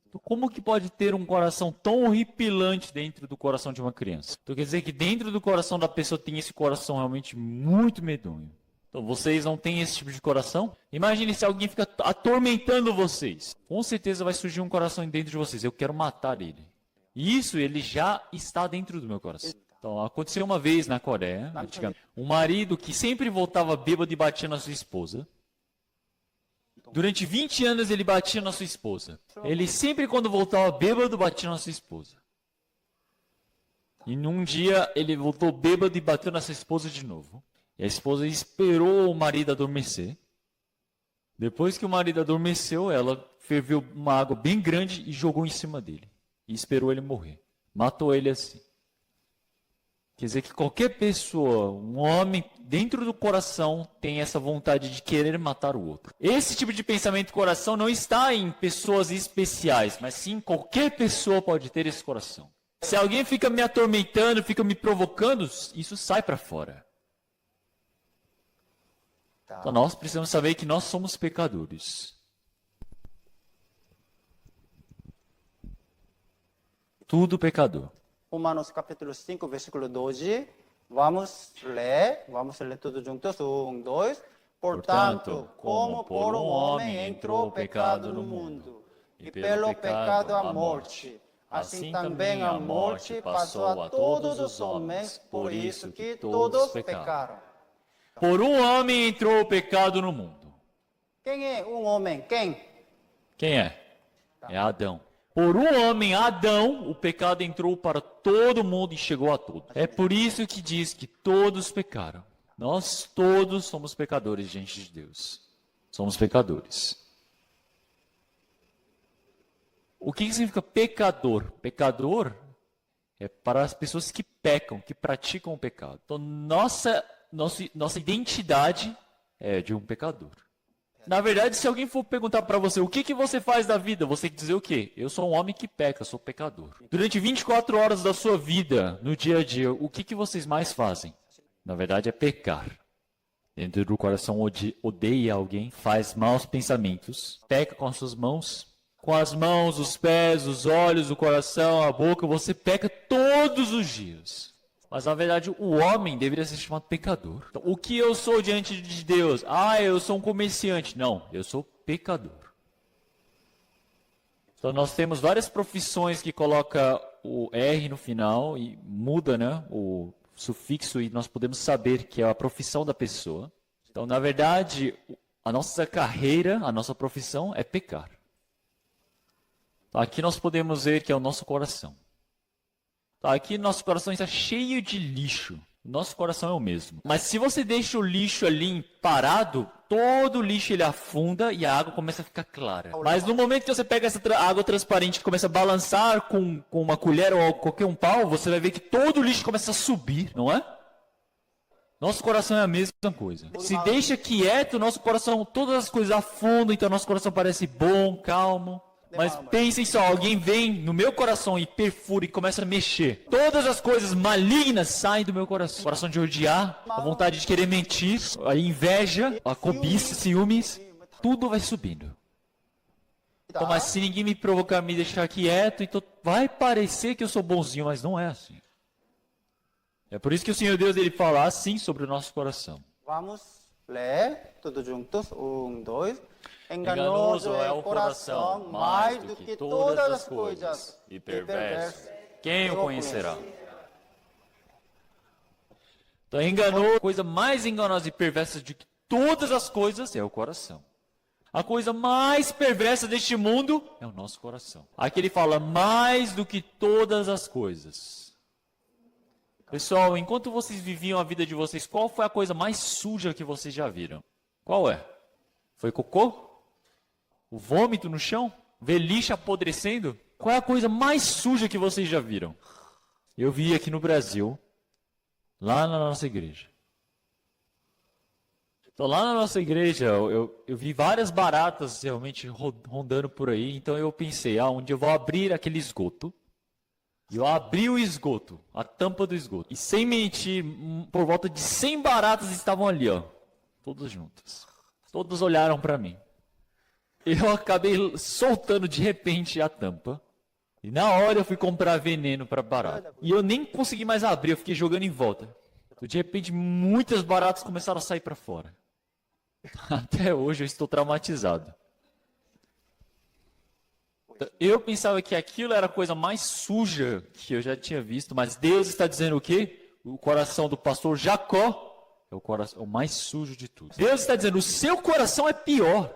Então, como que pode ter um coração tão horripilante dentro do coração de uma criança? Então, quer dizer que dentro do coração da pessoa tem esse coração realmente muito medonho. Então, vocês não têm esse tipo de coração? Imagine se alguém fica atormentando vocês. Com certeza vai surgir um coração dentro de vocês. Eu quero matar ele. E isso, ele já está dentro do meu coração. Então, aconteceu uma vez na Coreia, um marido que sempre voltava bêbado e batia na sua esposa. Durante 20 anos ele batia na sua esposa. Ele sempre, quando voltava bêbado, batia na sua esposa. E num dia ele voltou bêbado e bateu na sua esposa de novo. E a esposa esperou o marido adormecer. Depois que o marido adormeceu, ela ferveu uma água bem grande e jogou em cima dele. E esperou ele morrer. Matou ele assim. Quer dizer que qualquer pessoa, um homem, dentro do coração, tem essa vontade de querer matar o outro. Esse tipo de pensamento do coração não está em pessoas especiais, mas sim qualquer pessoa pode ter esse coração. Se alguém fica me atormentando, fica me provocando, isso sai para fora. Então nós precisamos saber que nós somos pecadores. Tudo pecador. Romanos capítulo 5, versículo 12. Vamos ler tudo juntos. 1, 2. Portanto, como por um homem entrou o pecado no mundo, e pelo pecado a morte, assim também a morte passou a todos os homens, por isso que todos pecaram. Por um homem entrou o pecado no mundo. Quem é um homem? Quem é? É Adão. Por um homem, Adão, o pecado entrou para todo mundo e chegou a todos. É por isso que diz que todos pecaram. Nós todos somos pecadores diante de Deus. Somos pecadores. O que significa pecador? Pecador é para as pessoas que pecam, que praticam o pecado. Então, nossa identidade é de um pecador. Na verdade, se alguém for perguntar para você, o que você faz da vida? Você tem que dizer o quê? Eu sou um homem que peca, sou pecador. Durante 24 horas da sua vida, no dia a dia, o que vocês mais fazem? Na verdade, é pecar. Dentro do coração odeia alguém, faz maus pensamentos, peca com as suas mãos. Com as mãos, os pés, os olhos, o coração, a boca, você peca todos os dias. Mas, na verdade, o homem deveria ser chamado pecador. Então, o que eu sou diante de Deus? Eu sou um comerciante. Não, eu sou pecador. Então, nós temos várias profissões que colocam o R no final e muda, né, o sufixo e nós podemos saber que é a profissão da pessoa. Então, na verdade, a nossa carreira, a nossa profissão é pecar. Então, aqui nós podemos ver que é o nosso coração. Aqui nosso coração está cheio de lixo. Nosso coração é o mesmo. Mas se você deixa o lixo ali parado, todo o lixo ele afunda e a água começa a ficar clara. Mas no momento que você pega essa água transparente e começa a balançar com uma colher ou qualquer um pau, você vai ver que todo o lixo começa a subir, não é? Nosso coração é a mesma coisa. Se deixa quieto, nosso coração, todas as coisas afundam, então nosso coração parece bom, calmo. Mas pensem só, alguém vem no meu coração e perfura e começa a mexer. Todas as coisas malignas saem do meu coração. Coração de odiar, a vontade de querer mentir, a inveja, a cobiça, ciúmes, tudo vai subindo. Então, mas se ninguém me provocar, me deixar quieto, então vai parecer que eu sou bonzinho, mas não é assim. É por isso que o Senhor Deus ele fala assim sobre o nosso coração. Vamos ler todos juntos. 2. Enganoso é o coração mais do que todas as coisas, e perverso. Quem o conhecerá? Então, enganoso, a coisa mais enganosa e perversa de que todas as coisas é o coração. A coisa mais perversa deste mundo é o nosso coração. Aqui ele fala mais do que todas as coisas. Pessoal, enquanto vocês viviam a vida de vocês, qual foi a coisa mais suja que vocês já viram? Qual é? Foi cocô? O vômito no chão? Ver lixo apodrecendo? Qual é a coisa mais suja que vocês já viram? Eu vi aqui no Brasil, lá na nossa igreja. Então, lá na nossa igreja, eu vi várias baratas realmente rondando por aí. Então, eu pensei, onde eu vou abrir aquele esgoto. E eu abri o esgoto, a tampa do esgoto. E sem mentir, por volta de 100 baratas estavam ali, todas juntas. Todas olharam para mim. Eu acabei soltando de repente a tampa. E na hora eu fui comprar veneno para barata. E eu nem consegui mais abrir, eu fiquei jogando em volta. De repente, muitas baratas começaram a sair para fora. Até hoje eu estou traumatizado. Eu pensava que aquilo era a coisa mais suja que eu já tinha visto, mas Deus está dizendo o quê? O coração do pastor Jacó é o mais sujo de tudo. Deus está dizendo, o seu coração é pior.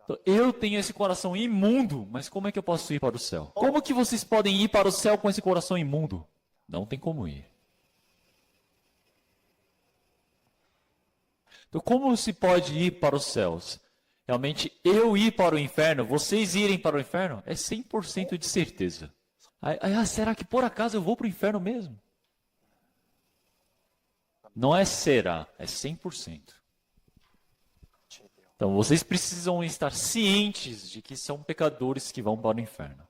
Então, eu tenho esse coração imundo, mas como é que eu posso ir para o céu? Como que vocês podem ir para o céu com esse coração imundo? Não tem como ir. Então, como se pode ir para os céus? Realmente, eu ir para o inferno, vocês irem para o inferno, é 100% de certeza. Será que por acaso eu vou para o inferno mesmo? Não é será, é 100%. Então, vocês precisam estar cientes de que são pecadores que vão para o inferno.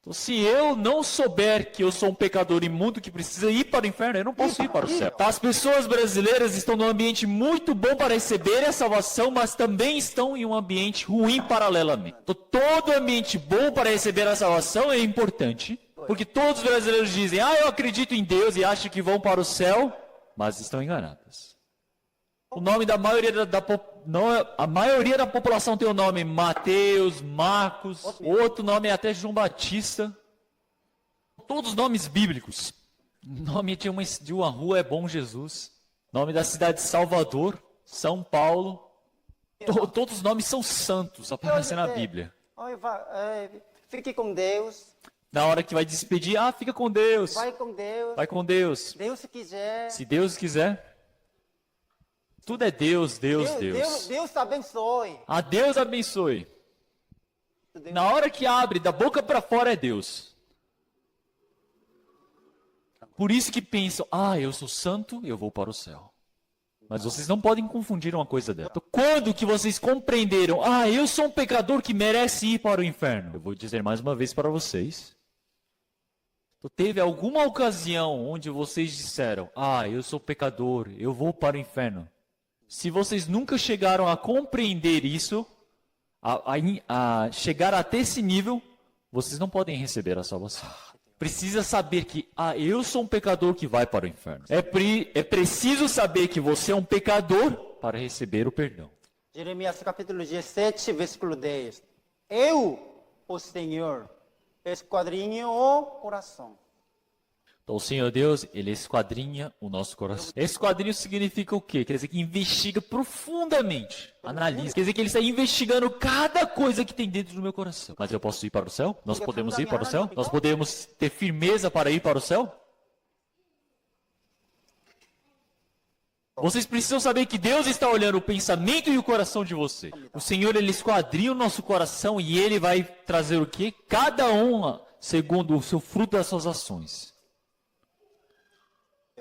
Então, se eu não souber que eu sou um pecador imundo que precisa ir para o inferno, eu não posso ir para o céu. As pessoas brasileiras estão num ambiente muito bom para receber a salvação, mas também estão em um ambiente ruim paralelamente. Então, todo ambiente bom para receber a salvação é importante, porque todos os brasileiros dizem, eu acredito em Deus e acham que vão para o céu, mas estão enganados. O nome da maioria a maioria da população tem o nome Mateus, Marcos, outro nome é até João Batista. Todos nomes bíblicos. O nome de uma rua é Bom Jesus. Nome da cidade de Salvador, São Paulo. Todos os nomes são santos, aparecem na Bíblia. Fique com Deus. Na hora que vai despedir, fica com Deus. Vai com Deus. Vai com Deus. Deus se quiser. Se Deus quiser. Tudo é Deus, Deus. Deus abençoe. Deus abençoe. Na hora que abre, da boca para fora é Deus. Por isso que pensam, eu sou santo, eu vou para o céu. Mas vocês não podem confundir uma coisa dessa. Então, quando que vocês compreenderam, eu sou um pecador que merece ir para o inferno? Eu vou dizer mais uma vez para vocês. Então, teve alguma ocasião onde vocês disseram, eu sou pecador, eu vou para o inferno. Se vocês nunca chegaram a compreender isso, a chegar até esse nível, vocês não podem receber a salvação. Precisa saber que, eu sou um pecador que vai para o inferno. É preciso saber que você é um pecador para receber o perdão. Jeremias capítulo 17, versículo 10. Eu, o Senhor, esquadrinho o coração. Então, o Senhor Deus, Ele esquadrinha o nosso coração. Esquadrinho significa o quê? Quer dizer que investiga profundamente, analisa. Quer dizer que Ele está investigando cada coisa que tem dentro do meu coração. Mas eu posso ir para o céu? Nós podemos ir para o céu? Nós podemos ter firmeza para ir para o céu? Vocês precisam saber que Deus está olhando o pensamento e o coração de você. O Senhor, Ele esquadrinha o nosso coração e Ele vai trazer o quê? Cada um segundo o seu fruto das suas ações.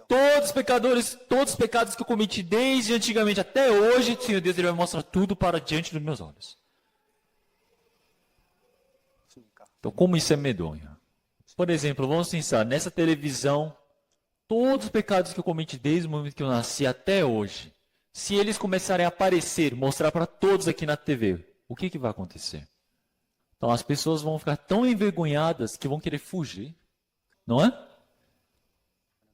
Todos os pecadores, todos os pecados que eu cometi desde antigamente até hoje, Senhor Deus, Ele vai mostrar tudo para diante dos meus olhos. Então, como isso é medonho? Por exemplo, vamos pensar, nessa televisão, todos os pecados que eu cometi desde o momento que eu nasci até hoje, se eles começarem a aparecer, mostrar para todos aqui na TV, o que vai acontecer? Então, as pessoas vão ficar tão envergonhadas que vão querer fugir, não é?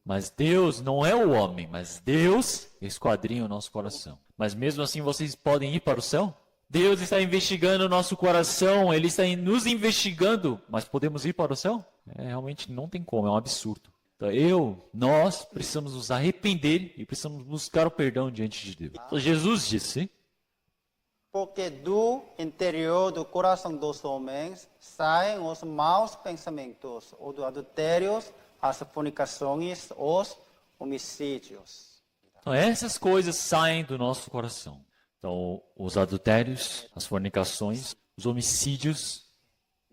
Mas Deus não é o homem, mas Deus esquadrinha o nosso coração. Mas mesmo assim vocês podem ir para o céu? Deus está investigando o nosso coração, Ele está nos investigando, mas podemos ir para o céu? Realmente não tem como, é um absurdo. Então, nós precisamos nos arrepender e precisamos buscar o perdão diante de Deus. Então, Jesus disse, porque do interior do coração dos homens saem os maus pensamentos, os adultérios, as fornicações, os homicídios. então, essas coisas saem do nosso coração. Então, os adultérios, as fornicações, os homicídios.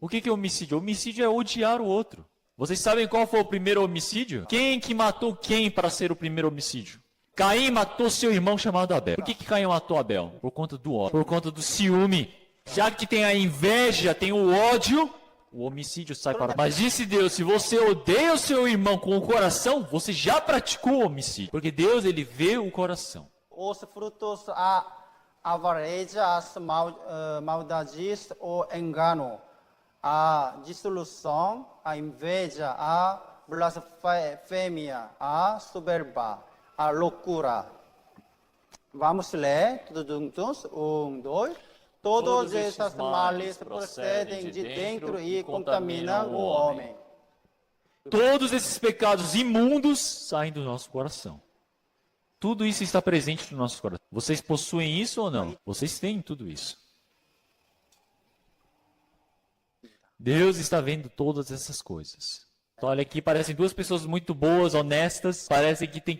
O que é homicídio? Homicídio é odiar o outro. Vocês sabem qual foi o primeiro homicídio? Quem que matou quem para ser o primeiro homicídio? Caim matou seu irmão chamado Abel. Por que Caim matou Abel? Por conta do ódio, por conta do ciúme. Já que tem a inveja, tem o ódio, o homicídio sai para... Mas disse Deus, se você odeia o seu irmão com o coração, você já praticou o homicídio. Porque Deus, Ele vê o coração. Os frutos, a avareza, as maldades, o engano, a dissolução, a inveja, a blasfêmia, a soberba, a loucura. Vamos ler todos juntos? 1, 2. Todos esses males procedem de dentro e contaminam o homem. Todos esses pecados imundos saem do nosso coração. Tudo isso está presente no nosso coração. Vocês possuem isso ou não? Vocês têm tudo isso. Deus está vendo todas essas coisas. Então, olha aqui, parecem duas pessoas muito boas, honestas. Parecem que têm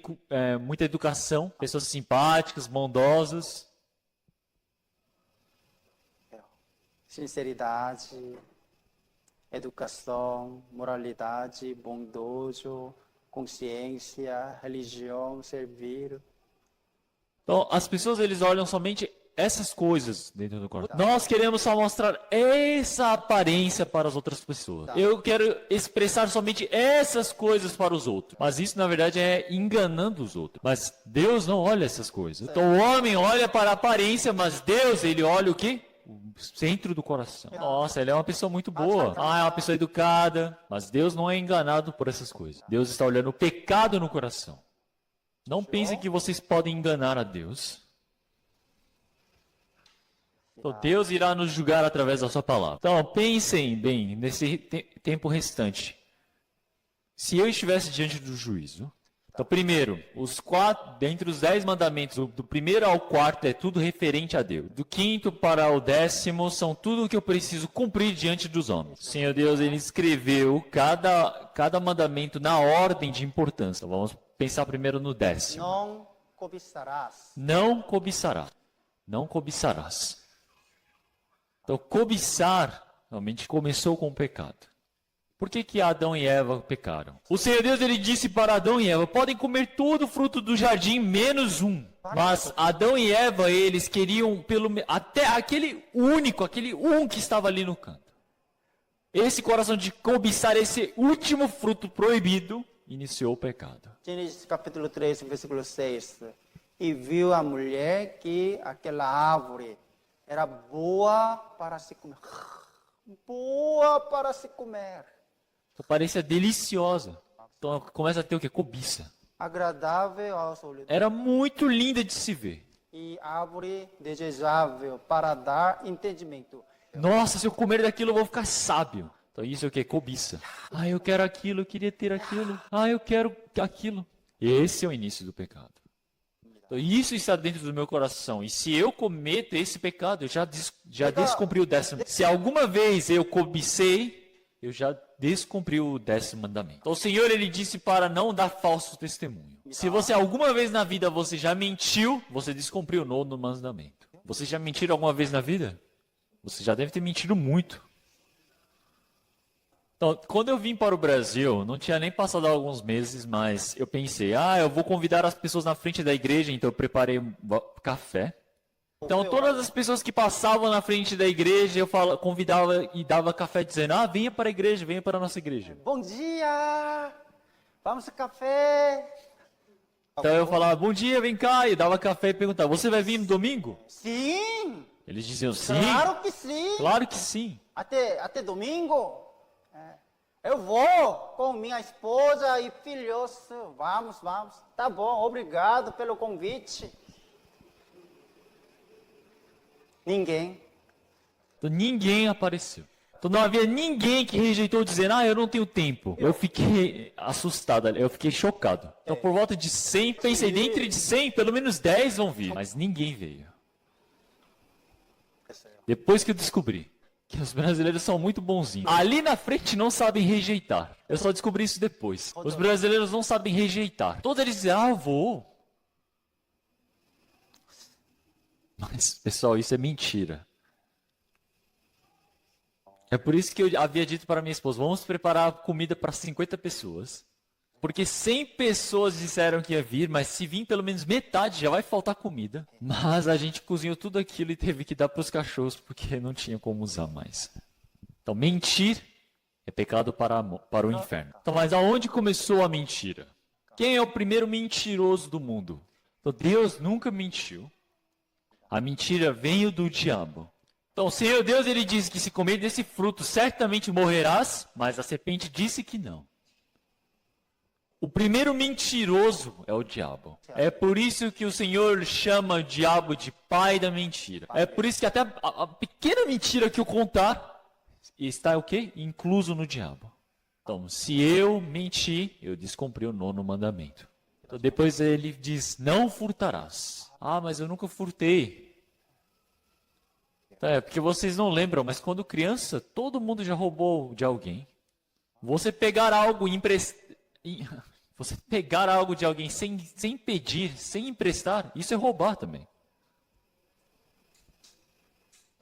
muita educação. Pessoas simpáticas, bondosas. Sinceridade, educação, moralidade, bondoso, consciência, religião, servir. Então, as pessoas, eles olham somente essas coisas dentro do coração. Nós queremos só mostrar essa aparência para as outras pessoas. Eu quero expressar somente essas coisas para os outros. Mas isso, na verdade, é enganando os outros. Mas Deus não olha essas coisas. Então, o homem olha para a aparência, mas Deus, Ele olha o quê? O centro do coração. Nossa, ele é uma pessoa muito boa. É uma pessoa educada. Mas Deus não é enganado por essas coisas. Deus está olhando o pecado no coração. Não pensem que vocês podem enganar a Deus. Então, Deus irá nos julgar através da sua palavra. Então, pensem bem nesse tempo restante. Se eu estivesse diante do juízo... Então, primeiro, dentre os 10 mandamentos, do primeiro ao quarto é tudo referente a Deus. Do quinto para o 10º são tudo o que eu preciso cumprir diante dos homens. O Senhor Deus, Ele escreveu cada mandamento na ordem de importância. Então, vamos pensar primeiro no 10º. Não cobiçarás. Não cobiçarás. Não cobiçarás. Então, cobiçar realmente começou com o pecado. Por que Adão e Eva pecaram? O Senhor Deus, Ele disse para Adão e Eva, podem comer todo o fruto do jardim, menos um. Mas Adão e Eva, eles queriam até aquele um que estava ali no canto. Esse coração de cobiçar esse último fruto proibido, iniciou o pecado. Gênesis capítulo 3, versículo 6. E viu a mulher que aquela árvore era boa para se comer. Boa para se comer. Então, parecia deliciosa. Então começa a ter o quê? Cobiça. Agradável aos olhos. Era muito linda de se ver. E árvore desejável para dar entendimento. Nossa, se eu comer daquilo eu vou ficar sábio. Então isso é o quê? Cobiça. Ah, eu quero aquilo, eu queria ter aquilo. Ah, eu quero aquilo. Esse é o início do pecado. Então, isso está dentro do meu coração. E se eu cometo esse pecado, eu já descumpri o 10º. Se alguma vez eu cobicei, eu já descumpri o 10º mandamento. Então o Senhor, Ele disse para não dar falso testemunho. Se você alguma vez na vida você já mentiu, você descumpriu o 9º mandamento. Você já mentiu alguma vez na vida? Você já deve ter mentido muito. Então, quando eu vim para o Brasil, não tinha nem passado alguns meses, mas eu pensei, eu vou convidar as pessoas na frente da igreja, então eu preparei café. Então todas as pessoas que passavam na frente da igreja, eu convidava e dava café dizendo, venha para a igreja, venha para a nossa igreja. Bom dia! Vamos ao café! Então eu falava, bom dia, vem cá, e dava café e perguntava, você vai vir no domingo? Sim! Eles diziam, sim. Claro que sim! Claro que sim. Até domingo? Eu vou com minha esposa e filhos. Vamos. Tá bom, obrigado pelo convite. Ninguém. Então, ninguém apareceu. Então não havia ninguém que rejeitou dizendo, eu não tenho tempo. Eu fiquei assustado, eu fiquei chocado. Então por volta de 100, pensei, dentro de 100, pelo menos 10 vão vir. Mas ninguém veio. Depois que eu descobri que os brasileiros são muito bonzinhos. Ali na frente não sabem rejeitar. Eu só descobri isso depois. Os brasileiros não sabem rejeitar. Todos eles dizem, eu vou. Mas, pessoal, isso é mentira. É por isso que eu havia dito para minha esposa, vamos preparar comida para 50 pessoas. Porque 100 pessoas disseram que ia vir, mas se vir pelo menos metade, já vai faltar comida. Mas a gente cozinhou tudo aquilo e teve que dar para os cachorros, porque não tinha como usar mais. Então, mentir é pecado para o inferno. Então, mas aonde começou a mentira? Quem é o primeiro mentiroso do mundo? Então, Deus nunca mentiu. A mentira veio do diabo. Então, o Senhor Deus, ele diz que se comer desse fruto, certamente morrerás, mas a serpente disse que não. O primeiro mentiroso é o diabo. É por isso que o Senhor chama o diabo de pai da mentira. É por isso que até a pequena mentira que eu contar está o quê? Incluso no diabo. Então, se eu mentir, eu descumpri o 9º mandamento. Então, depois ele diz, não furtarás. Mas eu nunca furtei. Porque vocês não lembram, mas quando criança, todo mundo já roubou de alguém. Você pegar algo Você pegar algo de alguém sem pedir, sem emprestar, isso é roubar também.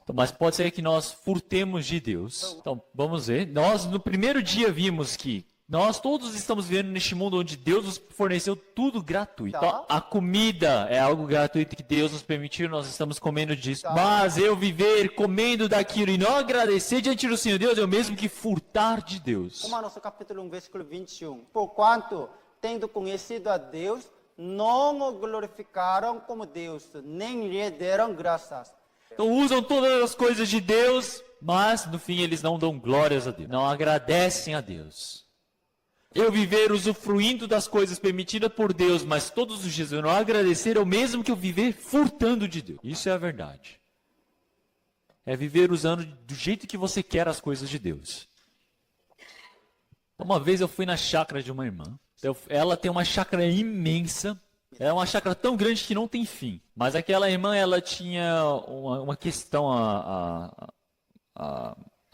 Então, mas pode ser que nós furtemos de Deus. Então, vamos ver. Nós, no primeiro dia, vimos que nós todos estamos vivendo neste mundo onde Deus nos forneceu tudo gratuito. Então, a comida é algo gratuito que Deus nos permitiu, nós estamos comendo disso. Mas eu viver comendo daquilo e não agradecer diante do Senhor Deus é o mesmo que furtar de Deus. Romanos capítulo 1, versículo 21. Porquanto, tendo conhecido a Deus, não o glorificaram como Deus, nem lhe deram graças. Então usam todas as coisas de Deus, mas no fim eles não dão glórias a Deus, não agradecem a Deus. Eu viver usufruindo das coisas permitidas por Deus, mas todos os dias eu não agradecer é o mesmo que eu viver furtando de Deus. Isso é a verdade. É viver usando do jeito que você quer as coisas de Deus. Uma vez eu fui na chácara de uma irmã. Ela tem uma chácara imensa. É uma chácara tão grande que não tem fim. Mas aquela irmã, ela tinha uma questão a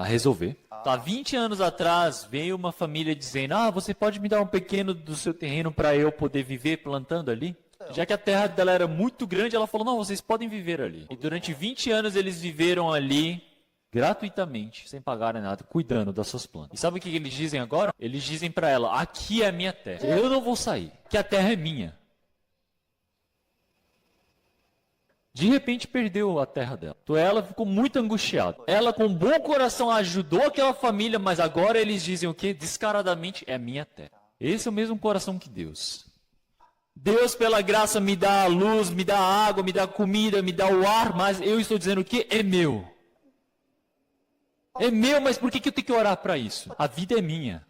resolver. Há 20 anos atrás, veio uma família dizendo, você pode me dar um pequeno do seu terreno para eu poder viver plantando ali? Já que a terra dela era muito grande, ela falou, não, vocês podem viver ali. E durante 20 anos eles viveram ali gratuitamente, sem pagarem nada, cuidando das suas plantas. E sabe o que eles dizem agora? Eles dizem para ela, aqui é a minha terra, eu não vou sair, que a terra é minha. De repente perdeu a terra dela. Então ela ficou muito angustiada. Ela com bom coração ajudou aquela família, mas agora eles dizem o quê? Descaradamente, é minha terra. Esse é o mesmo coração que Deus. Deus, pela graça, me dá a luz, me dá a água, me dá a comida, me dá o ar, mas eu estou dizendo o quê? É meu. É meu, mas por que eu tenho que orar para isso? A vida é minha.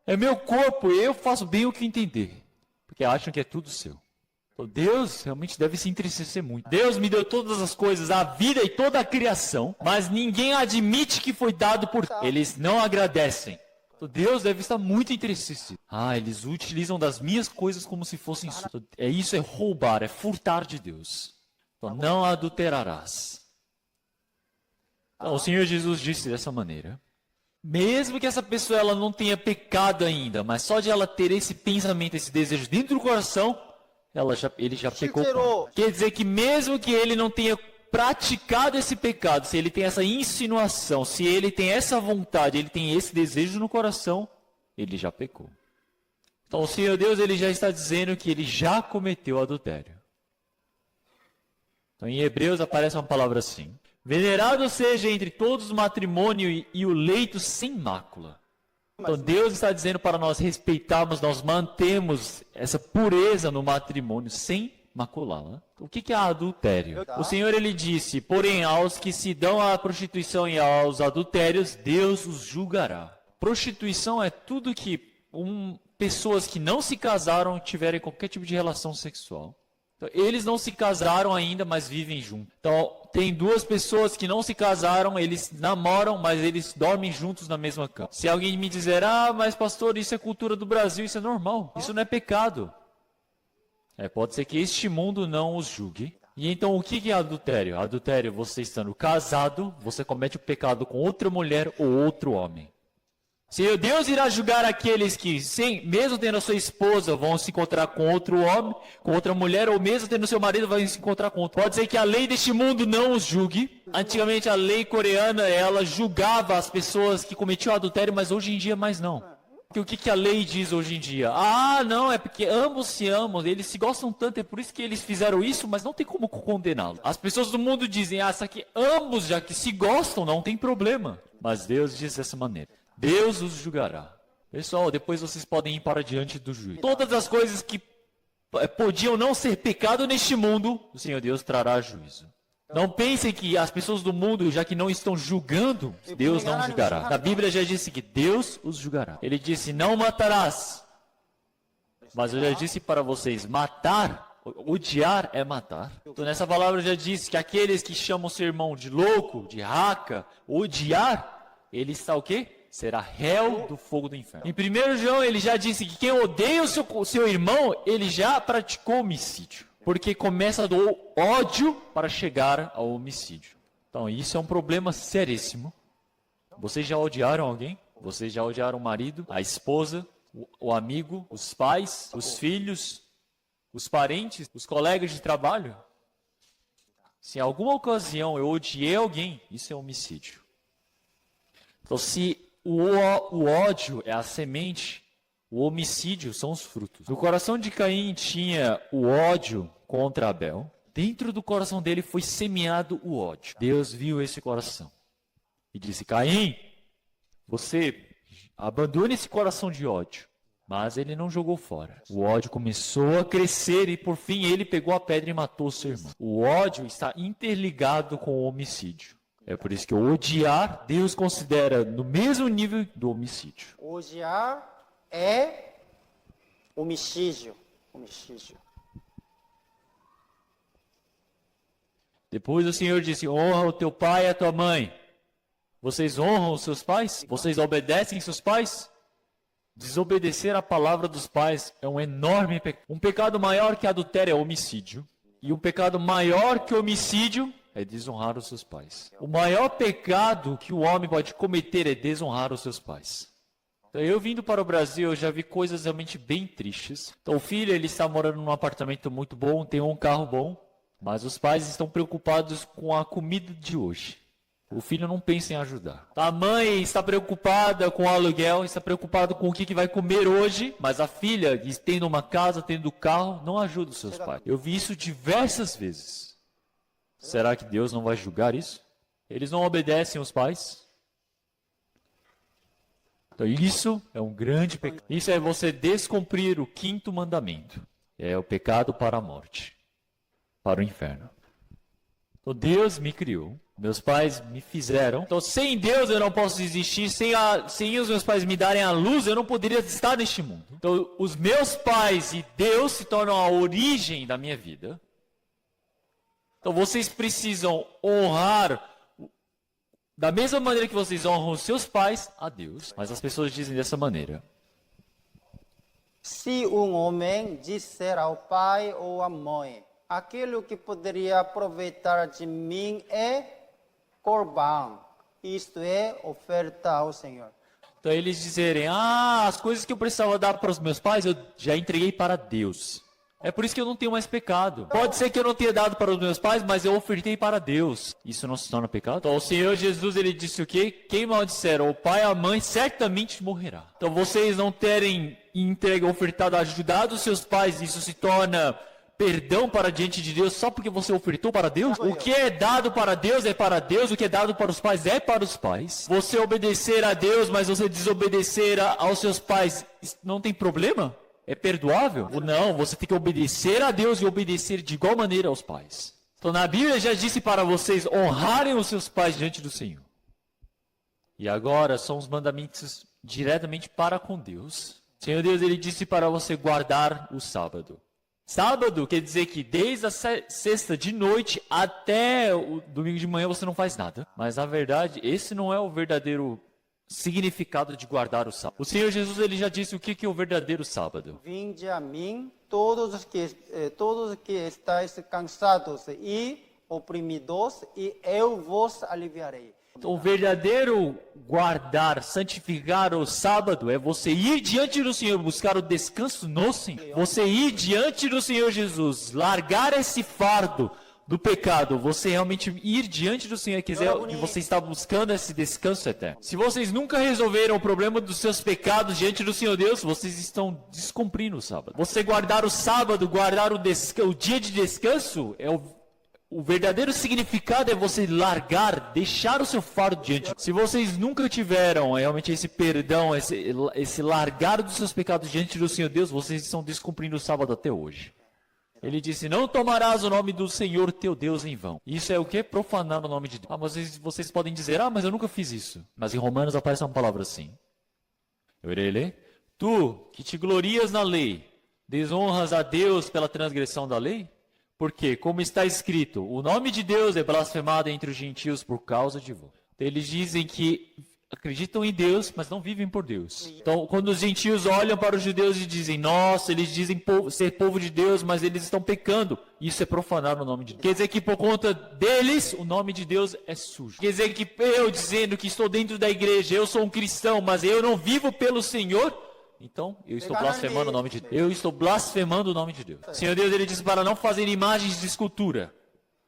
É meu corpo, eu faço bem o que entender. Porque acham que é tudo seu. Deus realmente deve se entristecer muito. Deus me deu todas as coisas, a vida e toda a criação, mas ninguém admite que foi dado por... Eles não agradecem. Então Deus deve estar muito entristecido. Eles utilizam das minhas coisas como se fossem suas. Então, isso é roubar, é furtar de Deus. Então não adulterarás. Então, o Senhor Jesus disse dessa maneira. Mesmo que essa pessoa ela não tenha pecado ainda, mas só de ela ter esse pensamento, esse desejo dentro do coração, ele já pecou. Quer dizer que mesmo que ele não tenha praticado esse pecado, se ele tem essa insinuação, se ele tem essa vontade, ele tem esse desejo no coração, ele já pecou. Então o Senhor Deus ele já está dizendo que ele já cometeu adultério. Então, em Hebreus aparece uma palavra assim: venerado seja entre todos o matrimônio e o leito sem mácula. Então, Deus está dizendo para nós respeitarmos, nós mantemos essa pureza no matrimônio sem maculá-la. O que é adultério? O Senhor, ele disse: porém, aos que se dão à prostituição e aos adultérios, Deus os julgará. Prostituição é tudo que pessoas que não se casaram tiverem qualquer tipo de relação sexual. Então, eles não se casaram ainda, mas vivem juntos. Então, tem duas pessoas que não se casaram, eles namoram, mas eles dormem juntos na mesma cama. Se alguém me dizer: mas pastor, isso é cultura do Brasil, isso é normal, isso não é pecado. Pode ser que este mundo não os julgue. E então, o que é adultério? Adultério, você estando casado, você comete o pecado com outra mulher ou outro homem. Senhor Deus irá julgar aqueles que, mesmo tendo a sua esposa, vão se encontrar com outro homem, com outra mulher, ou mesmo tendo seu marido, vão se encontrar com outro. Pode ser que a lei deste mundo não os julgue. Antigamente, a lei coreana, ela julgava as pessoas que cometiam adultério, mas hoje em dia mais não. O que a lei diz hoje em dia? Não, é porque ambos se amam, eles se gostam tanto, é por isso que eles fizeram isso, mas não tem como condená-los. As pessoas do mundo dizem: isso aqui, ambos, já que se gostam, não tem problema. Mas Deus diz dessa maneira: Deus os julgará. Pessoal, depois vocês podem ir para diante do juiz. Todas as coisas que podiam não ser pecado neste mundo, o Senhor Deus trará juízo. Não pensem que as pessoas do mundo, já que não estão julgando, Deus não julgará. Na Bíblia já disse que Deus os julgará. Ele disse: não matarás. Mas eu já disse para vocês, matar, odiar é matar. Então nessa palavra eu já disse que aqueles que chamam seu irmão de louco, de raca, odiar, ele está o quê? Será réu do fogo do inferno. Em 1 João, ele já disse que quem odeia o seu irmão, ele já praticou homicídio. Porque começa do ódio para chegar ao homicídio. Então, isso é um problema seríssimo. Vocês já odiaram alguém? Vocês já odiaram o marido, a esposa, o amigo, os pais, os filhos, os parentes, os colegas de trabalho? Se em alguma ocasião eu odiei alguém, isso é homicídio. Então, se o ódio é a semente, o homicídio são os frutos. No coração de Caim tinha o ódio contra Abel. Dentro do coração dele foi semeado o ódio. Deus viu esse coração e disse: Caim, você abandone esse coração de ódio. Mas ele não jogou fora. O ódio começou a crescer e por fim ele pegou a pedra e matou seu irmão. O ódio está interligado com o homicídio. É por isso que o odiar, Deus considera no mesmo nível do homicídio. Odiar é homicídio. Depois o Senhor disse: honra o teu pai e a tua mãe. Vocês honram os seus pais? Vocês obedecem seus pais? Desobedecer a palavra dos pais é um enorme pecado. Um pecado maior que adultério é homicídio. E um pecado maior que homicídio é desonrar os seus pais. O maior pecado que o homem pode cometer é desonrar os seus pais. Então, eu vindo para o Brasil, eu já vi coisas realmente bem tristes. Então, o filho, ele está morando num apartamento muito bom, tem um carro bom, mas os pais estão preocupados com a comida de hoje. O filho não pensa em ajudar. A mãe está preocupada com o aluguel, está preocupada com o que vai comer hoje, mas a filha, tendo uma casa, tendo carro, não ajuda os seus pais. Eu vi isso diversas vezes. Será que Deus não vai julgar isso? Eles não obedecem os pais? Então isso é um grande pecado. Isso é você descumprir o 5º mandamento. É o pecado para a morte, para o inferno. Então Deus me criou, meus pais me fizeram. Então sem Deus eu não posso existir, sem os meus pais me darem a luz, eu não poderia estar neste mundo. Então os meus pais e Deus se tornam a origem da minha vida. Então vocês precisam honrar, da mesma maneira que vocês honram os seus pais, a Deus. Mas as pessoas dizem dessa maneira: se um homem disser ao pai ou à mãe: aquilo que poderia aproveitar de mim é corban, isto é, oferta ao Senhor. Então eles dizerem: as coisas que eu precisava dar para os meus pais, eu já entreguei para Deus. É por isso que eu não tenho mais pecado. Pode ser que eu não tenha dado para os meus pais, mas eu ofertei para Deus. Isso não se torna pecado? Então o Senhor Jesus, ele disse o quê? Quem maldisser o pai ou a mãe, certamente morrerá. Então vocês não terem entregue, ofertado, ajudado os seus pais, isso se torna perdão para diante de Deus só porque você ofertou para Deus? O que é dado para Deus é para Deus, o que é dado para os pais é para os pais. Você obedecer a Deus, mas você desobedecer aos seus pais, não tem problema? É perdoável? Não, você tem que obedecer a Deus e obedecer de igual maneira aos pais. Então na Bíblia já disse para vocês honrarem os seus pais diante do Senhor. E agora são os mandamentos diretamente para com Deus. O Senhor Deus, Ele disse para você guardar o sábado. Sábado quer dizer que desde a sexta de noite até o domingo de manhã você não faz nada. Mas na verdade, esse não é o verdadeiro significado de guardar o sábado. O Senhor Jesus, Ele já disse o que é o verdadeiro sábado. Vinde a mim, todos os que estáis cansados e oprimidos, e eu vos aliviarei. Então, o verdadeiro guardar, santificar o sábado é você ir diante do Senhor, buscar o descanso no Senhor. Você ir diante do Senhor Jesus, largar esse fardo do pecado, você realmente ir diante do Senhor e você está buscando esse descanso eterno. Se vocês nunca resolveram o problema dos seus pecados diante do Senhor Deus, vocês estão descumprindo o sábado. Você guardar o sábado, guardar o dia de descanso, o verdadeiro significado é você largar, deixar o seu fardo diante. Se vocês nunca tiveram realmente esse perdão, esse largar dos seus pecados diante do Senhor Deus, vocês estão descumprindo o sábado até hoje. Ele disse, não tomarás o nome do Senhor teu Deus em vão. Isso é o que? Profanar o nome de Deus. Mas vocês podem dizer, mas eu nunca fiz isso. Mas em Romanos aparece uma palavra assim. Eu irei ler. Tu, que te glorias na lei, desonras a Deus pela transgressão da lei? Porque, como está escrito, o nome de Deus é blasfemado entre os gentios por causa de vós. Eles dizem que acreditam em Deus, mas não vivem por Deus. Então, quando os gentios olham para os judeus e dizem, nossa, eles dizem ser povo de Deus, mas eles estão pecando. Isso é profanar o nome de Deus. Quer dizer que por conta deles, o nome de Deus é sujo. Quer dizer que eu dizendo que estou dentro da igreja, eu sou um cristão, mas eu não vivo pelo Senhor, então, eu estou blasfemando o nome de Deus. Eu estou blasfemando o nome de Deus. O Senhor Deus, Ele disse para não fazer imagens de escultura.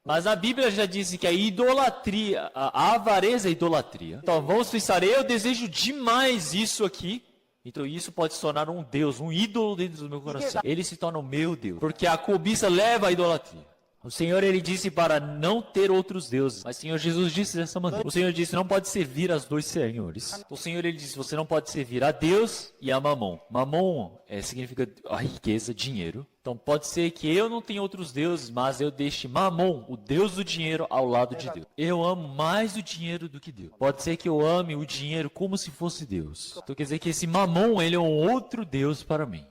Mas a Bíblia já disse que a idolatria, a avareza é idolatria. Então, vamos pensar, eu desejo demais isso aqui. Então, isso pode se tornar um Deus, um ídolo dentro do meu coração. Ele se torna o meu Deus. Porque a cobiça leva à idolatria. O Senhor, Ele disse para não ter outros deuses. Mas o Senhor Jesus disse dessa maneira. O Senhor disse, não pode servir aos dois senhores. O Senhor, Ele disse, você não pode servir a Deus e a Mamon. Mamon significa a riqueza, dinheiro. Então pode ser que eu não tenha outros deuses, mas eu deixe Mamon, o Deus do dinheiro, ao lado de Deus. Eu amo mais o dinheiro do que Deus. Pode ser que eu ame o dinheiro como se fosse Deus. Então quer dizer que esse Mamon, ele é um outro Deus para mim.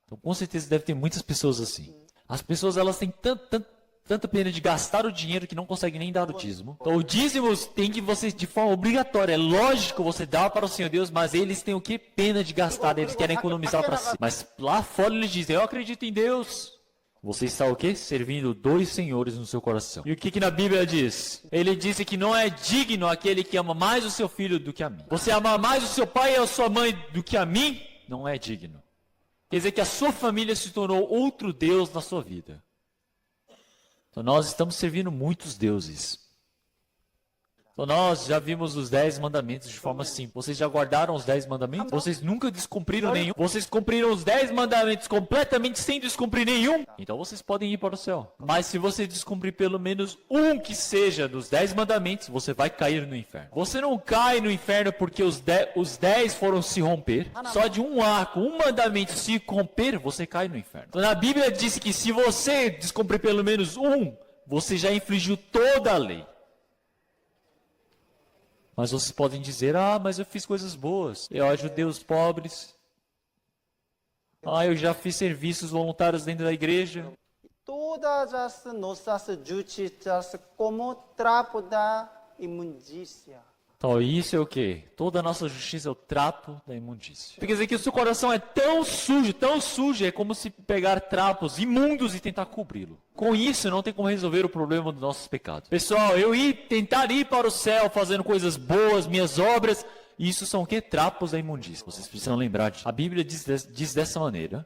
Então com certeza deve ter muitas pessoas assim. As pessoas, elas têm tanta pena de gastar o dinheiro que não conseguem nem dar o dízimo. Então o dízimo tem que você, de forma obrigatória, é lógico você dá para o Senhor Deus, mas eles têm o que? Pena de gastar, eles querem economizar para si. Mas lá fora eles dizem, eu acredito em Deus. Você está o quê? Servindo dois senhores no seu coração. E o que na Bíblia diz? Ele disse que não é digno aquele que ama mais o seu filho do que a mim. Você ama mais o seu pai e a sua mãe do que a mim? Não é digno. Quer dizer que a sua família se tornou outro Deus na sua vida. Então nós estamos servindo muitos deuses. Então nós já vimos os 10 mandamentos de forma simples. Vocês já guardaram os 10 mandamentos? Vocês nunca descumpriram nenhum? Vocês cumpriram os 10 mandamentos completamente sem descumprir nenhum? Então vocês podem ir para o céu. Mas se você descumprir pelo menos um que seja dos 10 mandamentos, você vai cair no inferno. Você não cai no inferno porque os 10 foram se romper. Só de um arco, um mandamento se romper, você cai no inferno. Então na Bíblia diz que se você descumprir pelo menos um, você já infringiu toda a lei. Mas vocês podem dizer, mas eu fiz coisas boas. Eu ajudei os pobres. Eu já fiz serviços voluntários dentro da igreja. Todas as nossas justiças como trapo da imundícia. Então isso é o quê? Toda a nossa justiça é o trapo da imundícia. Quer dizer que o seu coração é tão sujo, é como se pegar trapos imundos e tentar cobri-lo. Com isso, não tem como resolver o problema dos nossos pecados. Pessoal, tentar ir para o céu fazendo coisas boas, minhas obras, isso são o quê? Trapos da imundícia. Vocês precisam lembrar disso. A Bíblia diz dessa maneira.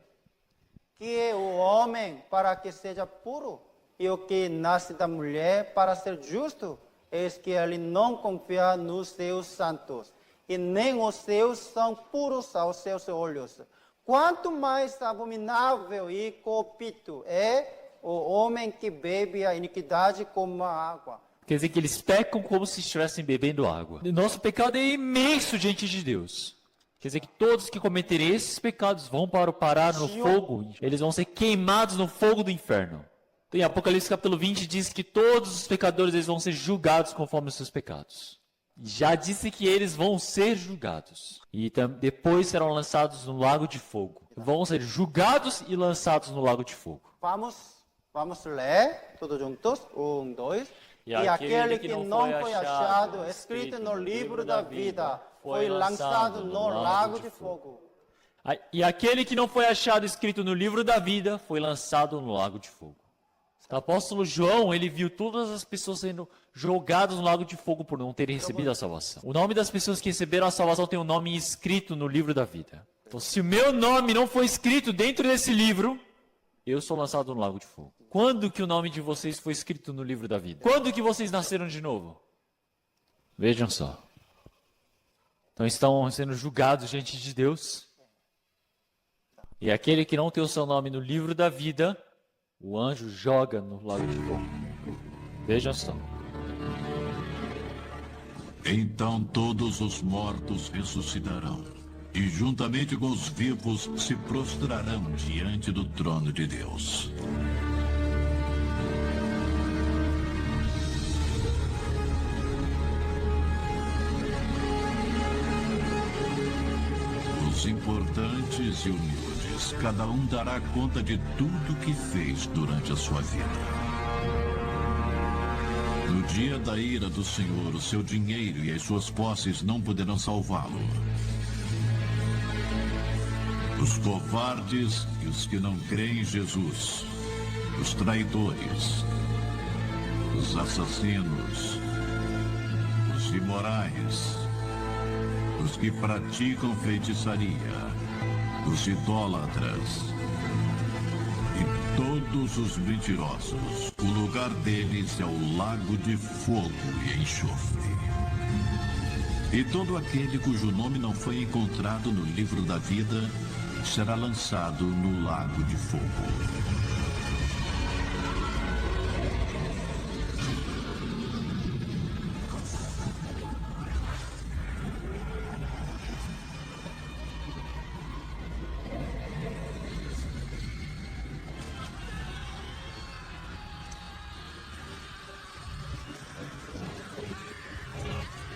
Que o homem para que seja puro, e o que nasce da mulher para ser justo, eis que ele não confia nos seus santos, e nem os seus são puros aos seus olhos. Quanto mais abominável e corrupto é o homem que bebe a iniquidade como a água. Quer dizer que eles pecam como se estivessem bebendo água. E nosso pecado é imenso diante de Deus. Quer dizer que todos que cometerem esses pecados vão parar no fogo. Eles vão ser queimados no fogo do inferno. Em Apocalipse capítulo 20 diz que todos os pecadores eles vão ser julgados conforme os seus pecados. Já disse que eles vão ser julgados. E depois serão lançados no lago de fogo. Vão ser julgados e lançados no lago de fogo. Vamos ler todos juntos. 1, 2. E aquele que não foi achado escrito no livro da vida foi lançado no lago de fogo. E aquele que não foi achado escrito no livro da vida foi lançado no lago de fogo. O apóstolo João, ele viu todas as pessoas sendo jogadas no lago de fogo por não terem recebido a salvação. O nome das pessoas que receberam a salvação tem um nome escrito no livro da vida. Então, se o meu nome não foi escrito dentro desse livro, eu sou lançado no lago de fogo. Quando que o nome de vocês foi escrito no livro da vida? Quando que vocês nasceram de novo? Vejam só. Então estão sendo julgados diante de Deus. E aquele que não tem o seu nome no livro da vida, o anjo joga no lago de fogo. Vejam só. Então todos os mortos ressuscitarão, e juntamente com os vivos se prostrarão diante do trono de Deus. Os importantes e humildes, cada um dará conta de tudo que fez durante a sua vida. No dia da ira do Senhor, o seu dinheiro e as suas posses não poderão salvá-lo. Os covardes e os que não creem em Jesus, os traidores, os assassinos, os imorais, os que praticam feitiçaria, os idólatras e todos os mentirosos. O lugar deles é o lago de fogo e enxofre. E todo aquele cujo nome não foi encontrado no livro da vida será lançado no lago de fogo.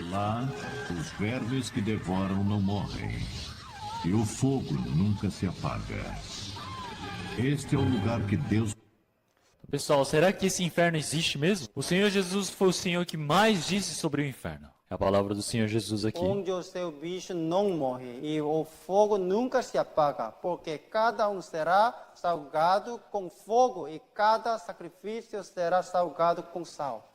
Lá, os vermes que devoram não morrem, e o fogo nunca se apaga. Este é o lugar que Deus... Pessoal, será que esse inferno existe mesmo? O Senhor Jesus foi o Senhor que mais disse sobre o inferno. É a palavra do Senhor Jesus aqui. Onde o seu bicho não morre e o fogo nunca se apaga, porque cada um será salgado com fogo e cada sacrifício será salgado com sal.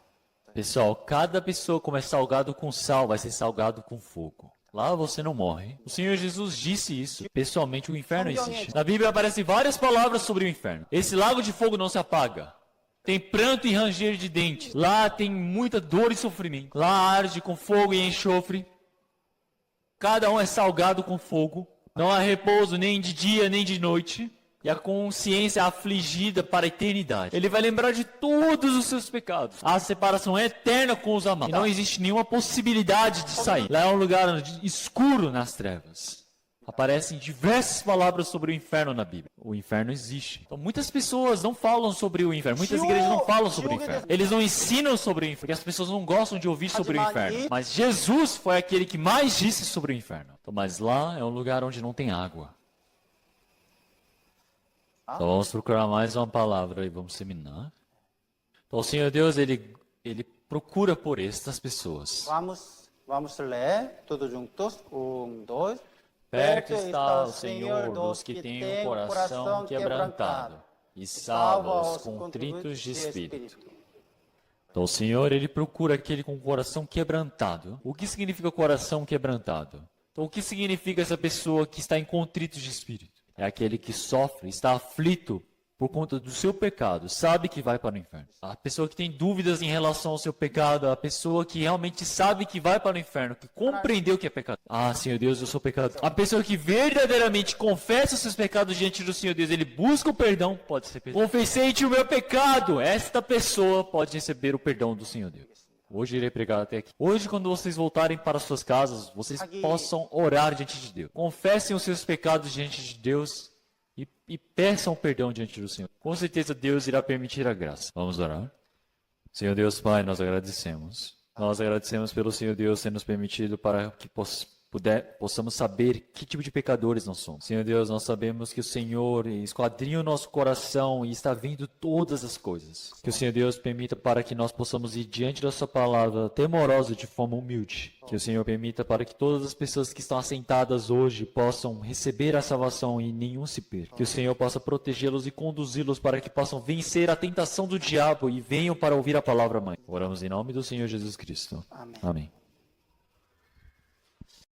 Pessoal, cada pessoa como é salgado com sal, vai ser salgado com fogo. Lá você não morre. O Senhor Jesus disse isso. Pessoalmente, o inferno existe. Na Bíblia aparecem várias palavras sobre o inferno. Esse lago de fogo não se apaga. Tem pranto e ranger de dentes. Lá tem muita dor e sofrimento. Lá arde com fogo e enxofre. Cada um é salgado com fogo. Não há repouso nem de dia nem de noite. E a consciência afligida para a eternidade. Ele vai lembrar de todos os seus pecados. A separação é eterna com os amados. E não existe nenhuma possibilidade de sair. Lá é um lugar escuro nas trevas. Aparecem diversas palavras sobre o inferno na Bíblia. O inferno existe. Então muitas pessoas não falam sobre o inferno. Muitas igrejas não falam sobre o inferno. Eles não ensinam sobre o inferno. Porque as pessoas não gostam de ouvir sobre o inferno. Mas Jesus foi aquele que mais disse sobre o inferno. Então, mas lá é um lugar onde não tem água. Então vamos procurar mais uma palavra e vamos terminar. Então o Senhor Deus, Ele procura por estas pessoas. Vamos ler todos juntos. 1, 2. Perto está o Senhor dos que têm o coração quebrantado e salva os contritos de espírito. Então o Senhor, Ele procura aquele com o coração quebrantado. O que significa coração quebrantado? Então o que significa essa pessoa que está em contritos de espírito? É aquele que sofre, está aflito por conta do seu pecado, sabe que vai para o inferno. A pessoa que tem dúvidas em relação ao seu pecado, a pessoa que realmente sabe que vai para o inferno, que compreendeu que é pecado. Ah, Senhor Deus, eu sou pecador. A pessoa que verdadeiramente confessa os seus pecados diante do Senhor Deus, ele busca o perdão, pode ser perdoado. Confessei-te o meu pecado. Esta pessoa pode receber o perdão do Senhor Deus. Hoje irei pregar até aqui. Hoje, quando vocês voltarem para suas casas, vocês possam orar diante de Deus. Confessem os seus pecados diante de Deus e peçam perdão diante do Senhor. Com certeza Deus irá permitir a graça. Vamos orar? Senhor Deus Pai, nós agradecemos. Nós agradecemos pelo Senhor Deus ter nos permitido para que possamos saber que tipo de pecadores nós somos. Senhor Deus, nós sabemos que o Senhor esquadrinha o nosso coração e está vendo todas as coisas. Que o Senhor Deus permita para que nós possamos ir diante da sua palavra temorosa de forma humilde. Que o Senhor permita para que todas as pessoas que estão assentadas hoje possam receber a salvação e nenhum se perca. Que o Senhor possa protegê-los e conduzi-los para que possam vencer a tentação do diabo e venham para ouvir a palavra mãe. Oramos em nome do Senhor Jesus Cristo. Amém.